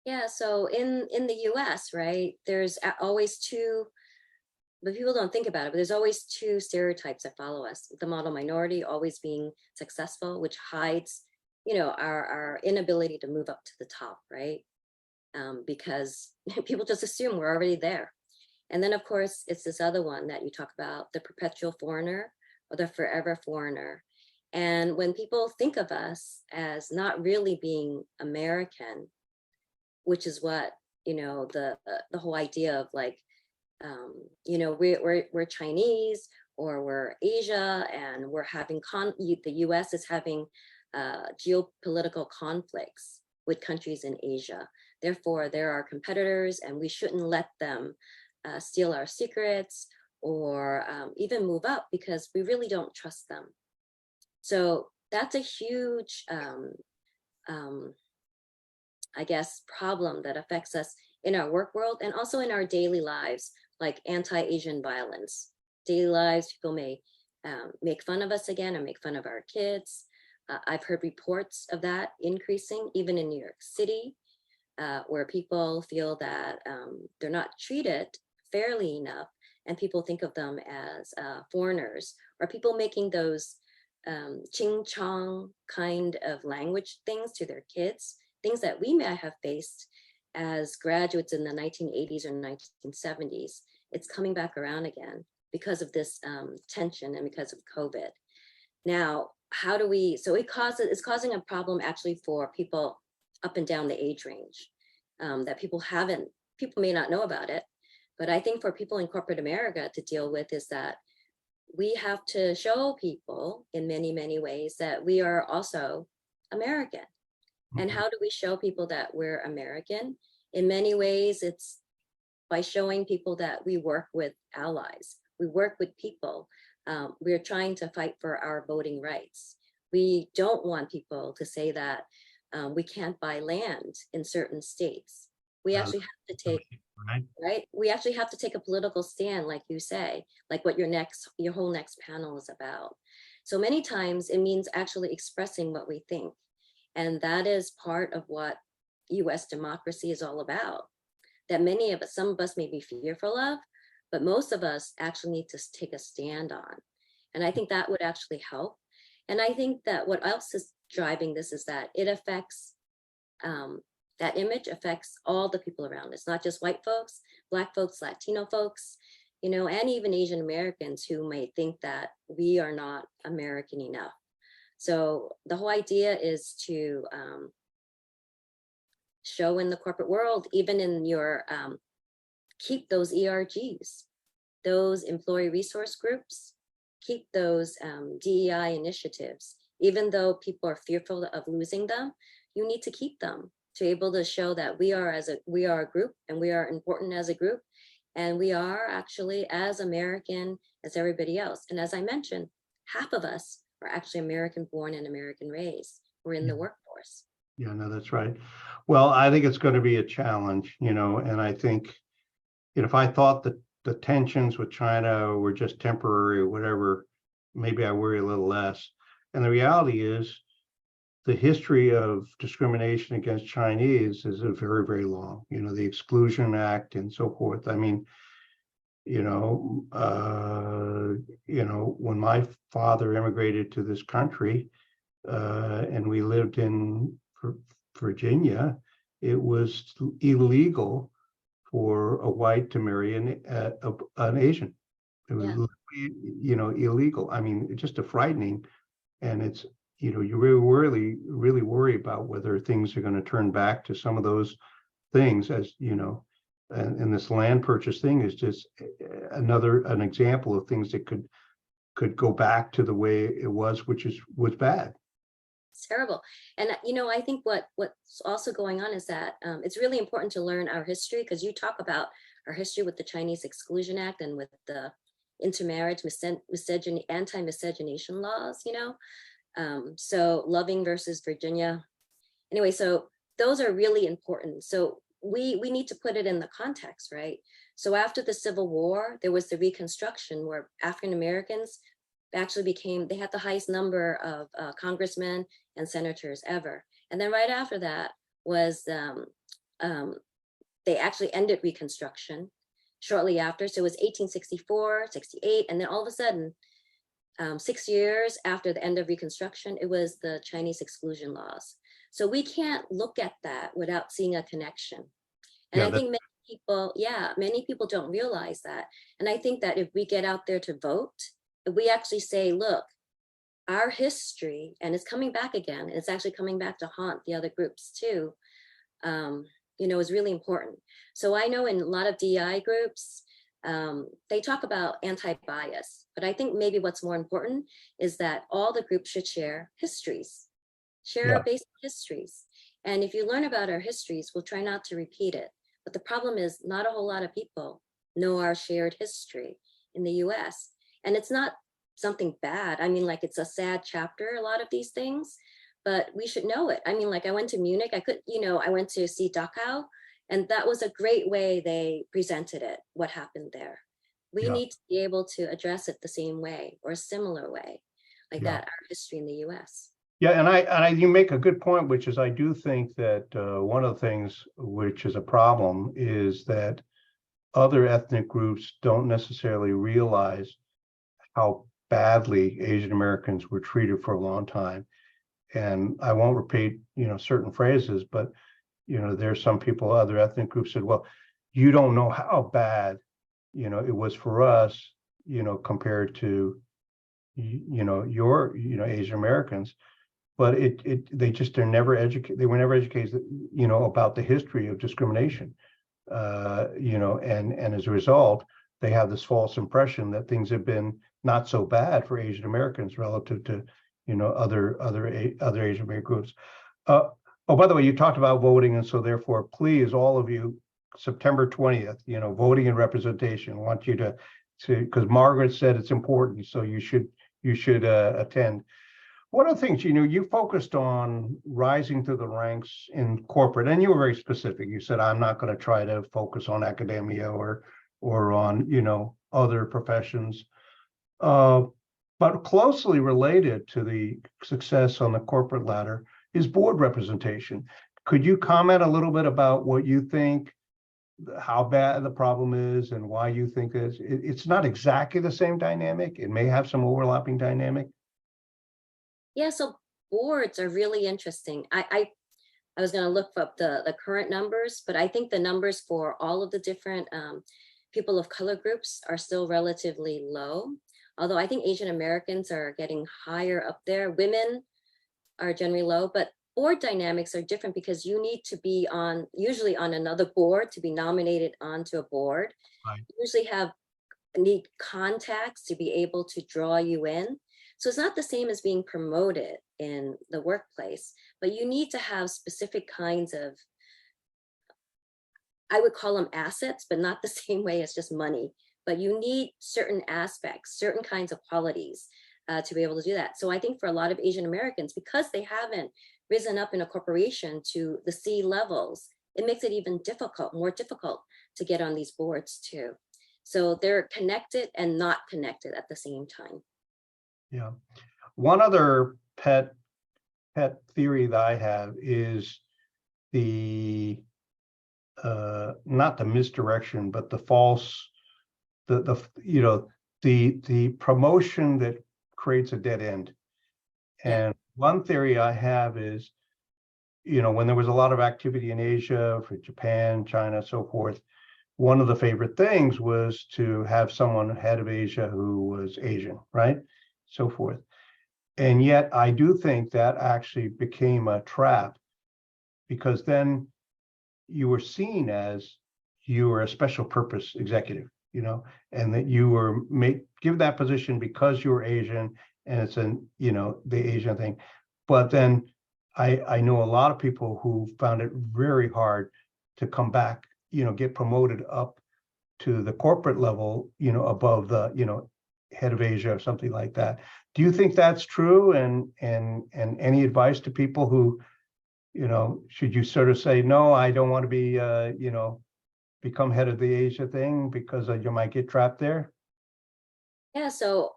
B: Yeah, so in the US, right, there's always two, but people don't think about it, but there's always two stereotypes that follow us. The model minority always being successful, which hides, our inability to move up to the top, right? Because people just assume we're already there. And then, of course, it's this other one that you talk about, the perpetual foreigner or the forever foreigner. And when people think of us as not really being American, which is what, the whole idea of like, we're Chinese or we're Asia, and we're having the US is having geopolitical conflicts with countries in Asia. Therefore, they're our competitors, and we shouldn't let them steal our secrets or even move up, because we really don't trust them. So that's a huge, I guess, problem that affects us in our work world and also in our daily lives, like anti-Asian violence. Daily lives, people may make fun of us again or make fun of our kids. I've heard reports of that increasing, even in New York City, where people feel that they're not treated fairly enough, and people think of them as foreigners, or people making those ching chong kind of language things to their kids, things that we may have faced as graduates in the 1980s or 1970s. It's coming back around again because of this tension and because of COVID. Now, how do we, so it's causing a problem actually for people up and down the age range, that people may not know about it. But I think for people in corporate America to deal with is that we have to show people in many, many ways that we are also American. And how do we show people that we're American? In many ways, it's by showing people that we work with allies. We work with people. We're trying to fight for our voting rights. We don't want people to say that we can't buy land in certain states. We actually have to take, right? We actually have to take a political stand, like you say, like what your whole next panel is about. So many times it means actually expressing what we think. And that is part of what US democracy is all about. That many of us, some of us may be fearful of, but most of us actually need to take a stand on. And I think that would actually help. And I think that what else is driving this is that it affects, that image affects all the people around us, not just white folks, Black folks, Latino folks, and even Asian Americans who may think that we are not American enough. So the whole idea is to show in the corporate world, even in your, keep those ERGs, those employee resource groups, keep those DEI initiatives. Even though people are fearful of losing them, you need to keep them to be able to show that we are a group, and we are important as a group, and we are actually as American as everybody else. And as I mentioned, half of us are actually American born and American raised. We're in the workforce.
A: Yeah, no, that's right. Well, I think it's going to be a challenge, and I think, if I thought that the tensions with China were just temporary or whatever, maybe I worry a little less. And the reality is, the history of discrimination against Chinese is a very, very long, the Exclusion Act and so forth. I mean, when my father immigrated to this country, and we lived in Virginia, it was illegal for a white to marry an Asian. It was,
B: Yeah.
A: illegal. I mean, it's just a frightening, and it's, you really worry about whether things are going to turn back to some of those things, as and this land purchase thing is just an example of things that could go back to the way it was, which was bad.
B: It's terrible. And I think what's also going on is that it's really important to learn our history, because you talk about our history with the Chinese Exclusion Act and with the intermarriage, anti-miscegenation laws, so Loving versus Virginia. Anyway, so those are really important. So we need to put it in the context, right? So after the Civil War, there was the Reconstruction, where African Americans actually they had the highest number of congressmen and senators ever. And then right after that was they actually ended Reconstruction shortly after. So it was 1864, 68, and then all of a sudden, 6 years after the end of Reconstruction, it was the Chinese exclusion laws. So we can't look at that without seeing a connection. And
A: Yeah,
B: I think many people don't realize that. And I think that if we get out there to vote, if we actually say, look, our history, and it's coming back again, it's actually coming back to haunt the other groups too, is really important. So I know in a lot of DEI groups, they talk about anti-bias, but I think maybe what's more important is that all the groups should share
A: yeah,
B: basic histories. And if you learn about our histories, we'll try not to repeat it. But the problem is not a whole lot of people know our shared history in the US. And it's not something bad. I mean, like, it's a sad chapter, a lot of these things, but we should know it. I mean, like, I went to Munich, I went to see Dachau, and that was a great way they presented it, what happened there. We
A: yeah,
B: need to be able to address it the same way or a similar way, like
A: yeah.
B: that, our history in the US.
A: Yeah, and you make a good point, which is I do think that one of the things which is a problem is that other ethnic groups don't necessarily realize how badly Asian Americans were treated for a long time. And I won't repeat, certain phrases, but there's some people, other ethnic groups said, well, you don't know how bad, it was for us, compared to, your, Asian Americans. But they're never educated. They were never educated, about the history of discrimination, and as a result, they have this false impression that things have been not so bad for Asian Americans relative to, other Asian American groups. Oh, by the way, you talked about voting, and so therefore, please, all of you, September 20th, voting and representation. I want you to because Margaret said it's important, so you should attend. One of the things, you focused on rising through the ranks in corporate, and you were very specific. You said, I'm not going to try to focus on academia or on, other professions. But closely related to the success on the corporate ladder is board representation. Could you comment a little bit about what you think, how bad the problem is, and why you think it's not exactly the same dynamic? It may have some overlapping dynamic.
B: Yeah, so boards are really interesting. I was going to look up the current numbers, but I think the numbers for all of the different people of color groups are still relatively low. Although I think Asian Americans are getting higher up there. Women are generally low, but board dynamics are different because you need to be usually on another board to be nominated onto a board.
A: Right.
B: You usually need contacts to be able to draw you in. So it's not the same as being promoted in the workplace, but you need to have specific kinds of, I would call them assets, but not the same way as just money. But you need certain aspects, certain kinds of qualities to be able to do that. So I think for a lot of Asian Americans, because they haven't risen up in a corporation to the C levels, it makes it even more difficult to get on these boards too. So they're connected and not connected at the same time.
A: Yeah. One other pet theory that I have is the not the misdirection, but the false, the promotion that creates a dead end. And one theory I have is when there was a lot of activity in Asia for Japan, China, so forth, one of the favorite things was to have someone head of Asia who was Asian, right? So forth. And yet I do think that actually became a trap, because then you were seen as you were a special purpose executive, and that you were give that position because you were Asian, and it's the Asian thing. But then I know a lot of people who found it very hard to come back, get promoted up to the corporate level, above the, head of Asia or something like that. Do you think that's true? And any advice to people who, should you sort of say, no, I don't want to be, become head of the Asia thing because you might get trapped there?
B: Yeah, so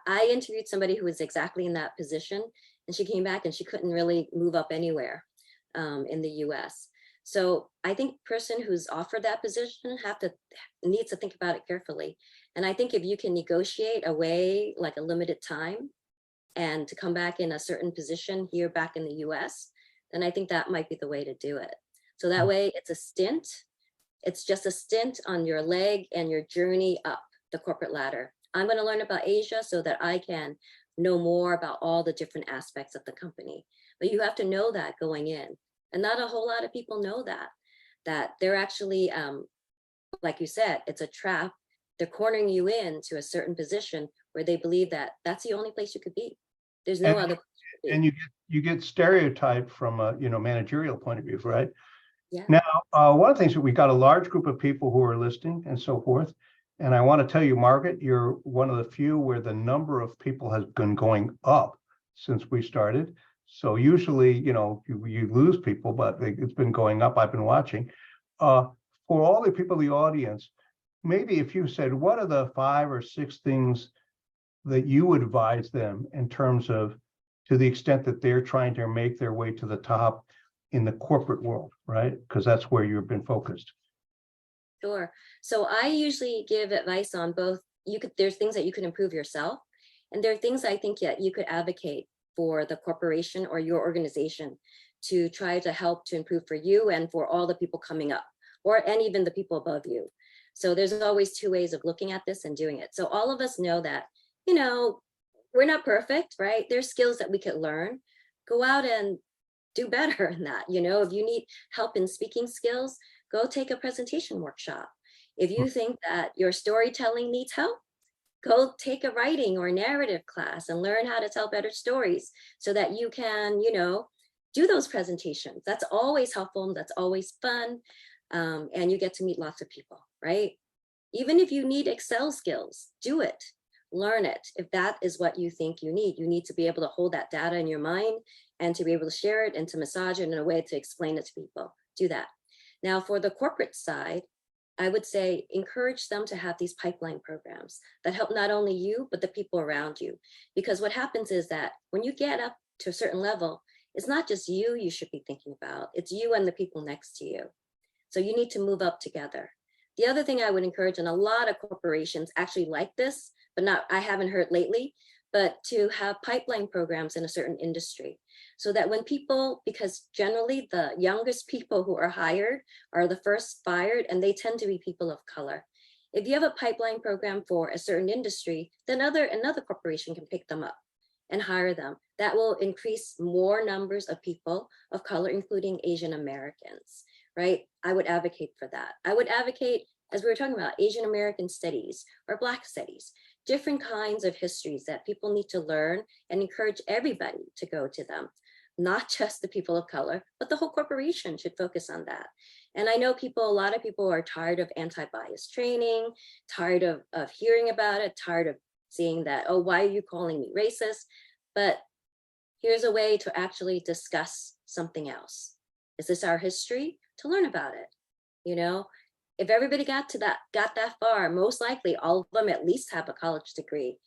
B: I interviewed somebody who was exactly in that position, and she came back and she couldn't really move up anywhere in the US. So I think person who's offered that position needs to think about it carefully. And I think if you can negotiate away like a limited time and to come back in a certain position here back in the US, then I think that might be the way to do it. So that way it's a stint. It's just a stint on your leg and your journey up the corporate ladder. I'm going to learn about Asia so that I can know more about all the different aspects of the company. But you have to know that going in. And not a whole lot of people know that they're actually, like you said, it's a trap. They're cornering you into a certain position where they believe that that's the only place you could be. There's no other place you could be.
A: And you get stereotyped from a managerial point of view, right?
B: Yeah.
A: Now, one of the things that we got a large group of people who are listening and so forth. And I want to tell you, Margaret, you're one of the few where the number of people has been going up since we started. So usually, you lose people, but it's been going up. I've been watching. For all the people in the audience, maybe if you said, what are the 5 or 6 things that you would advise them in terms of, to the extent that they're trying to make their way to the top in the corporate world, right? Because that's where you've been focused.
B: Sure. So I usually give advice on both. There's things that you can improve yourself, and there are things I think that you could advocate for the corporation or your organization to try to help to improve for you and for all the people coming up, and even the people above you. So there's always 2 ways of looking at this and doing it. So all of us know that, we're not perfect, right? There's skills that we could learn. Go out and do better in that. If you need help in speaking skills, go take a presentation workshop. If you think that your storytelling needs help, go take a writing or narrative class and learn how to tell better stories so that you can, do those presentations. That's always helpful. That's always fun. And you get to meet lots of people, right? Even if you need Excel skills, do it. Learn it. If that is what you think you need to be able to hold that data in your mind and to be able to share it and to massage it in a way to explain it to people. Do that. Now, for the corporate side, I would say encourage them to have these pipeline programs that help not only you, but the people around you. Because what happens is that when you get up to a certain level, it's not just you should be thinking about, it's you and the people next to you. So you need to move up together. The other thing I would encourage, and a lot of corporations actually like this, but I haven't heard lately, but to have pipeline programs in a certain industry so that when because generally the youngest people who are hired are the first fired, and they tend to be people of color. If you have a pipeline program for a certain industry, then another corporation can pick them up and hire them. That will increase more numbers of people of color, including Asian Americans, right? I would advocate for that. I would advocate, as we were talking about, Asian American studies or Black studies, different kinds of histories that people need to learn, and encourage everybody to go to them, not just the people of color, but the whole corporation should focus on that. And I know a lot of people are tired of anti-bias training, tired of hearing about it, tired of seeing that, oh, why are you calling me racist? But here's a way to actually discuss something else. Is this our history? To learn about it, If everybody got that far, most likely all of them at least have a college degree.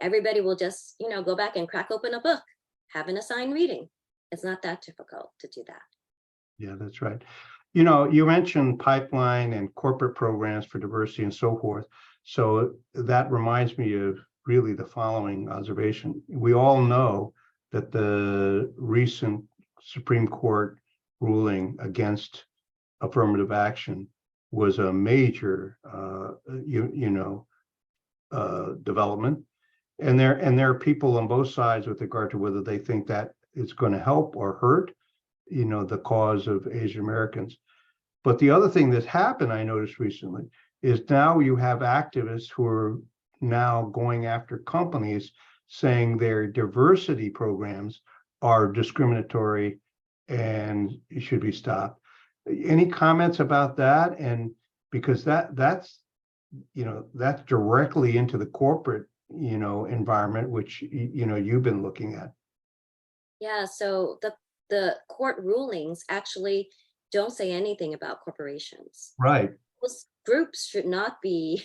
B: Everybody will just, go back and crack open a book, have an assigned reading. It's not that difficult to do that.
A: Yeah, that's right. You mentioned pipeline and corporate programs for diversity and so forth. So that reminds me of really the following observation. We all know that the recent Supreme Court ruling against affirmative action was a major, development. And there are people on both sides with regard to whether they think that it's going to help or hurt, the cause of Asian Americans. But the other thing that's happened, I noticed recently, is now you have activists who are now going after companies saying their diversity programs are discriminatory and it should be stopped. Any comments about that? And because that's directly into the corporate, environment, which, you've been looking at.
B: Yeah, so the court rulings actually don't say anything about corporations.
A: Right.
B: Those groups should not be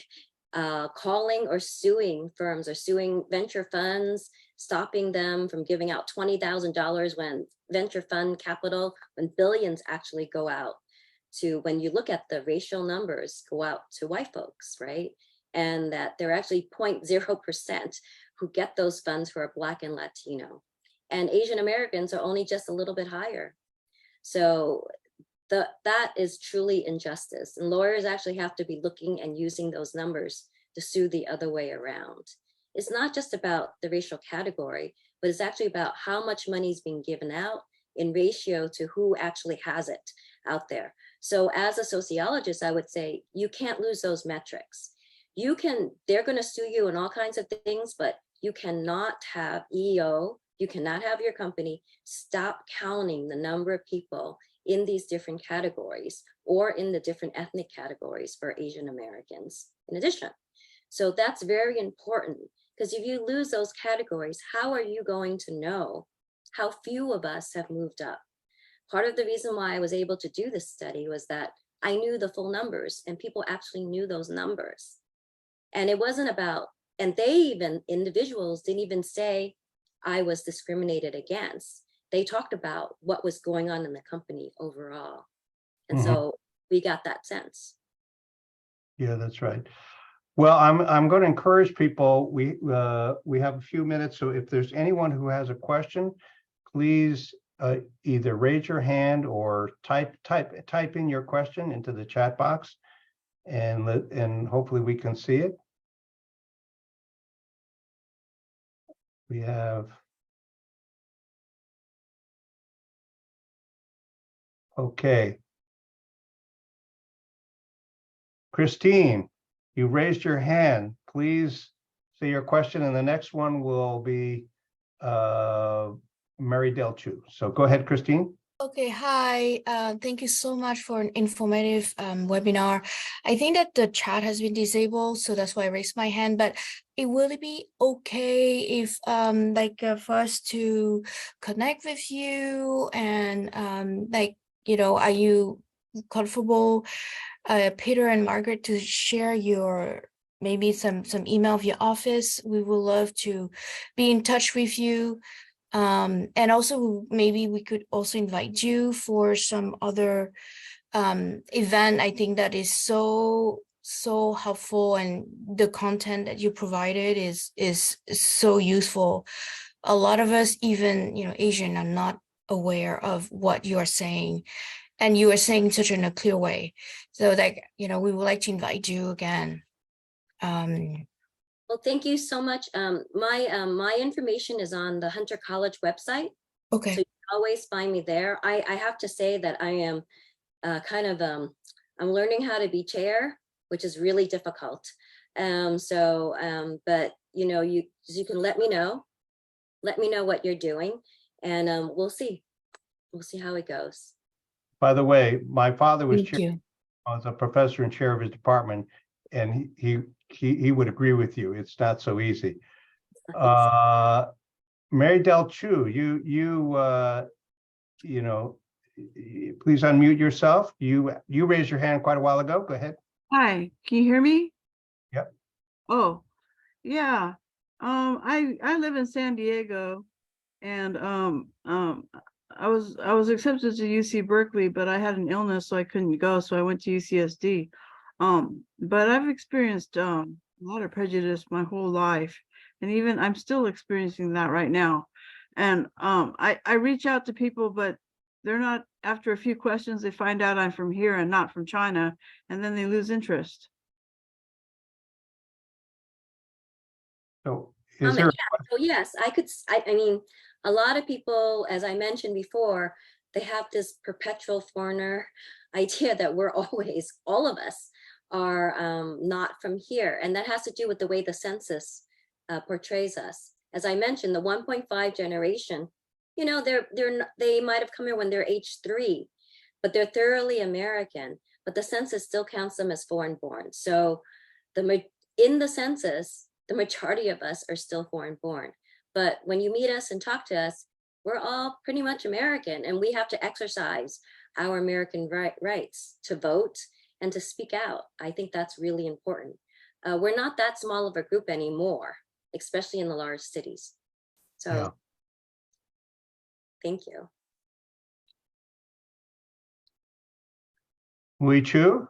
B: calling or suing firms or suing venture funds, stopping them from giving out $20,000 when venture fund capital, when billions actually go out to, when you look at the racial numbers, go out to white folks, right? And that they're actually 0.0% who get those funds who are Black and Latino. And Asian Americans are only just a little bit higher. So that is truly injustice. And lawyers actually have to be looking and using those numbers to sue the other way around. It's not just about the racial category, but it's actually about how much money is being given out in ratio to who actually has it out there. So as a sociologist, I would say you can't lose those metrics. They're going to sue you in all kinds of things, but you cannot have EO, you cannot have your company stop counting the number of people in these different categories or in the different ethnic categories for Asian Americans in addition. So that's very important, because if you lose those categories, how are you going to know how few of us have moved up? Part of the reason why I was able to do this study was that I knew the full numbers and people actually knew those numbers. And it wasn't about, and individuals didn't even say I was discriminated against. They talked about what was going on in the company overall. And so we got that sense.
A: Yeah, that's right. Well, I'm going to encourage people. We have a few minutes, so if there's anyone who has a question, please either raise your hand or type in your question into the chat box, and hopefully we can see it. We have. Okay. Christine, you raised your hand. Please say your question, and the next one will be Mary Del Chu. So go ahead, Christine.
C: Okay, hi. Thank you so much for an informative webinar. I think that the chat has been disabled, so that's why I raised my hand. But it will be okay if for us to connect with you and are you comfortable, Peter and Margaret, to share your maybe some email of your office? We would love to be in touch with you. And also maybe we could also invite you for some other event. I think that is so helpful, and the content that you provided is so useful. A lot of us, even Asian, are not aware of what you are saying, and you are saying such in a clear way. So we would like to invite you again.
B: Well, thank you so much. My information is on the Hunter College website.
C: Okay.
B: So you can always find me there. I have to say that I am I'm learning how to be chair, which is really difficult. But you can let me know what you're doing, and we'll see how it goes.
A: By the way, my father was
C: was
A: a professor and chair of his department, and he would agree with you. It's not so easy. Mary Del Chu, please unmute yourself. You raised your hand quite a while ago. Go ahead.
D: Hi, can you hear me?
A: Yep.
D: Oh, yeah. I live in San Diego, and I was accepted to UC Berkeley, but I had an illness, so I couldn't go. So I went to UCSD. But I've experienced a lot of prejudice my whole life, and even I'm still experiencing that right now. And I reach out to people, but they're not, after a few questions, they find out I'm from here and not from China, and then they lose interest.
A: So is there,
B: So yes, I mean, a lot of people, as I mentioned before, they have this perpetual foreigner idea that we're always, all of us are not from here. And that has to do with the way the census portrays us. As I mentioned, the 1.5 generation, you know, they might have come here when they're age 3, but they're thoroughly American, but the census still counts them as foreign born. So in the census, the majority of us are still foreign born. But when you meet us and talk to us, we're all pretty much American, and we have to exercise our American rights to vote and to speak out. I think that's really important. We're not that small of a group anymore, especially in the large cities. So
A: yeah.
B: thank you.
A: Wei Chu?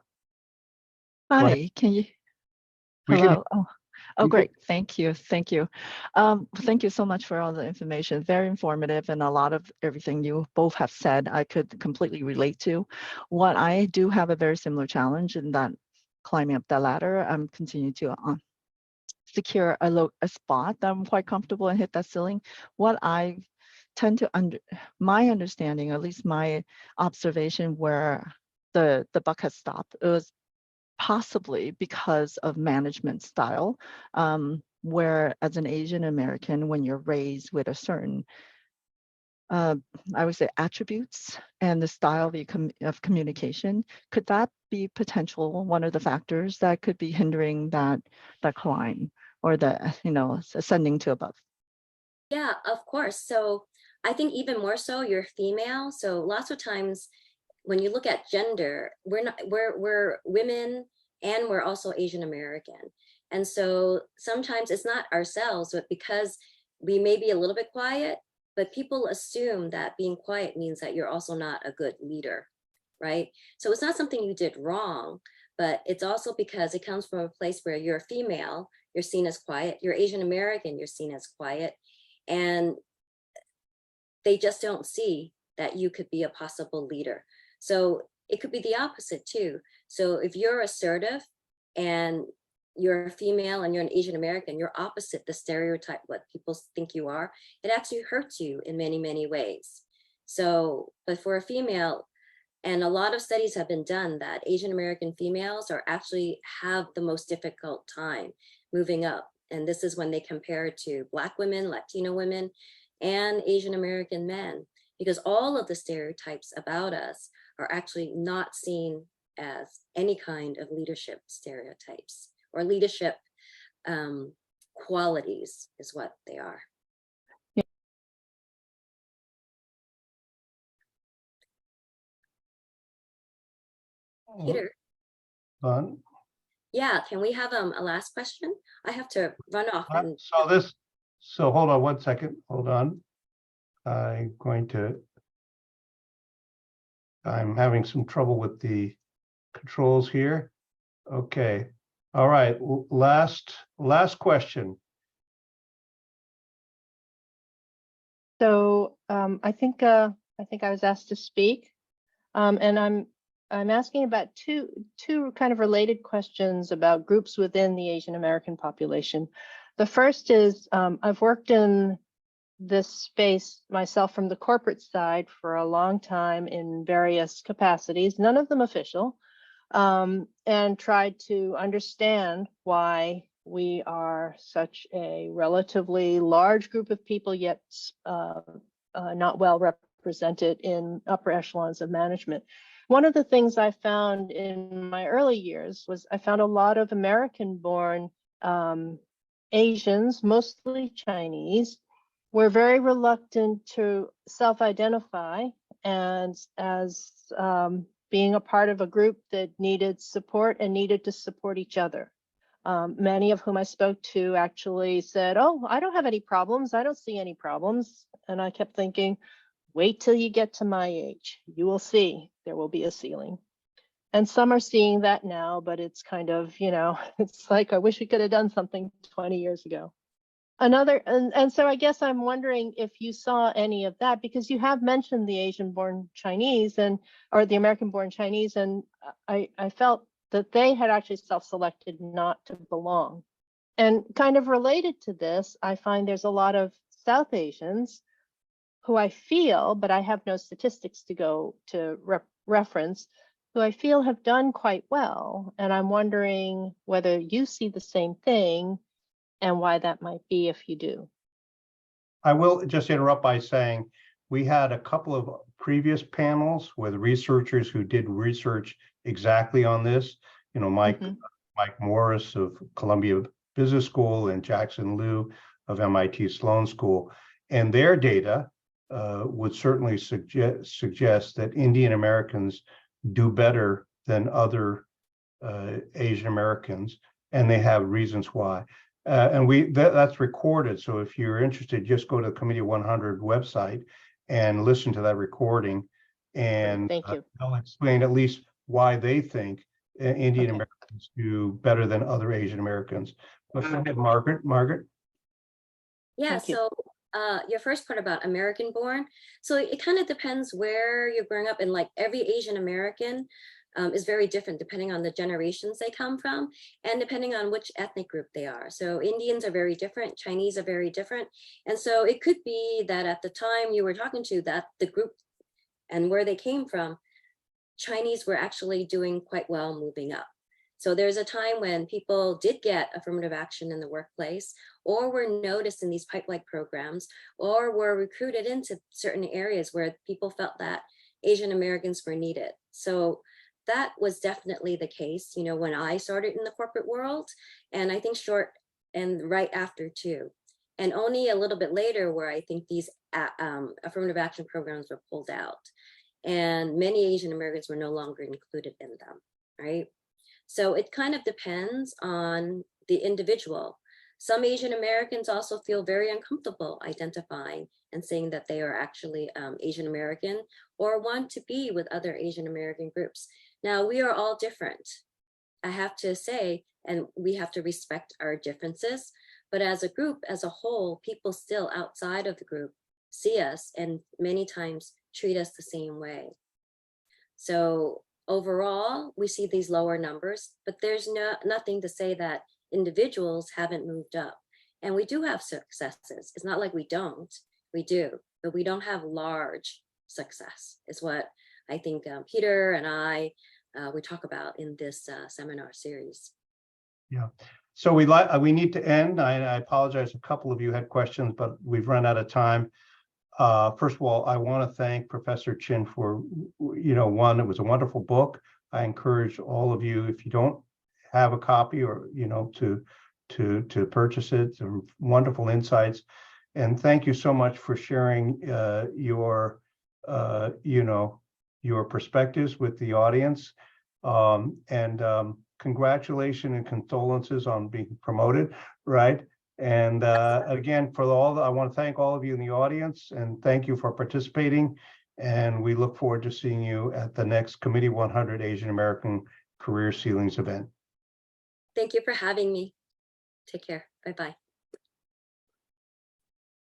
E: Hi, can you?
A: We can-
E: Hello. Oh,
A: you can-
E: great. Thank you. Thank you. Thank you so much for all the information. Very informative, and a lot of everything you both have said, I could completely relate to. What I do have a very similar challenge in that climbing up the ladder, I'm continuing to secure a spot that I'm quite comfortable and hit that ceiling. What I tend to my understanding, at least my observation, where the buck has stopped, it was possibly because of management style, where as an Asian American, when you're raised with a certain, I would say, attributes and the style of communication, could that be potential one of the factors that could be hindering that climb or the, ascending to above?
B: Yeah, of course. So I think even more so, you're female. So lots of times when you look at gender, we're women, and we're also Asian American. And so sometimes it's not ourselves, but because we may be a little bit quiet, but people assume that being quiet means that you're also not a good leader, right? So it's not something you did wrong, but it's also because it comes from a place where you're a female, you're seen as quiet, you're Asian American, you're seen as quiet, and they just don't see that you could be a possible leader. So it could be the opposite too. So if you're assertive and you're a female and you're an Asian American, you're opposite the stereotype, what people think you are, it actually hurts you in many, many ways. So, but for a female, and a lot of studies have been done that Asian American females are actually have the most difficult time moving up. And this is when they compare to Black women, Latino women, and Asian American men, because all of the stereotypes about us are actually not seen as any kind of leadership stereotypes or leadership qualities is what they are. Peter,
A: Fun.
B: yeah, can we have a last question? I have to run off. And
A: So hold on one second, hold on. I'm having some trouble with the controls here. Okay, all right, last question.
F: So I think I was asked to speak, and I'm asking about two kind of related questions about groups within the Asian American population. The first is I've worked in this space myself from the corporate side for a long time in various capacities, none of them official, and tried to understand why we are such a relatively large group of people, yet not well represented in upper echelons of management. One of the things I found in my early years was I found a lot of American-born Asians, mostly Chinese, were very reluctant to self-identify and as being a part of a group that needed support and needed to support each other. Many of whom I spoke to actually said, "Oh, I don't have any problems. I don't see any problems." And I kept thinking, wait till you get to my age. You will see there will be a ceiling. And some are seeing that now, but it's kind of, it's like, I wish we could have done something 20 years ago. And so I guess I'm wondering if you saw any of that, because you have mentioned the Asian-born Chinese or the American-born Chinese, and I felt that they had actually self-selected not to belong. And kind of related to this, I find there's a lot of South Asians who I feel, but I have no statistics to go to reference, who I feel have done quite well. And I'm wondering whether you see the same thing and why that might be if you do.
A: I will just interrupt by saying we had a couple of previous panels with researchers who did research exactly on this. You know, Mike Morris of Columbia Business School and Jackson Liu of MIT Sloan School, and their data would certainly suggest that Indian Americans do better than other Asian Americans, and they have reasons why. And that's recorded. So if you're interested, just go to the Committee 100 website and listen to that recording, and
F: Thank you.
A: they'll explain at least why they think Indian
F: Okay.
A: Americans do better than other Asian Americans. But go ahead, Margaret.
B: Yeah,
F: Thank you.
B: so your first part about American born. So it kind of depends where you're growing up, and like every Asian American is very different depending on the generations they come from and depending on which ethnic group they are. So Indians are very different, Chinese are very different. And so it could be that at the time you were talking to, that the group and where they came from, Chinese were actually doing quite well moving up. So there's a time when people did get affirmative action in the workplace, or were noticed in these pipeline programs, or were recruited into certain areas where people felt that Asian Americans were needed. So that was definitely the case, you know, when I started in the corporate world, and I think short and right after too. And only a little bit later where I think these affirmative action programs were pulled out, and many Asian Americans were no longer included in them, right? So it kind of depends on the individual. Some Asian Americans also feel very uncomfortable identifying and saying that they are actually Asian American, or want to be with other Asian American groups. Now, we are all different, I have to say, and we have to respect our differences. But as a group, as a whole, people still outside of the group see us and many times treat us the same way. So overall, we see these lower numbers, but there's nothing to say that individuals haven't moved up. And we do have successes. It's not like we don't, we do, but we don't have large success, is what I think Peter and I, we talk about in this seminar series.
A: Yeah. So we need to end. I apologize. A couple of you had questions, but we've run out of time. First of all, I want to thank Professor Chin for, one, it was a wonderful book. I encourage all of you, if you don't have a copy, or to purchase it. Some wonderful insights, and thank you so much for sharing your perspectives with the audience. Congratulations and condolences on being promoted, right? And again, I want to thank all of you in the audience, and thank you for participating. And we look forward to seeing you at the next Committee 100 Asian American Career Ceilings event.
B: Thank you for having me. Take care. Bye-bye.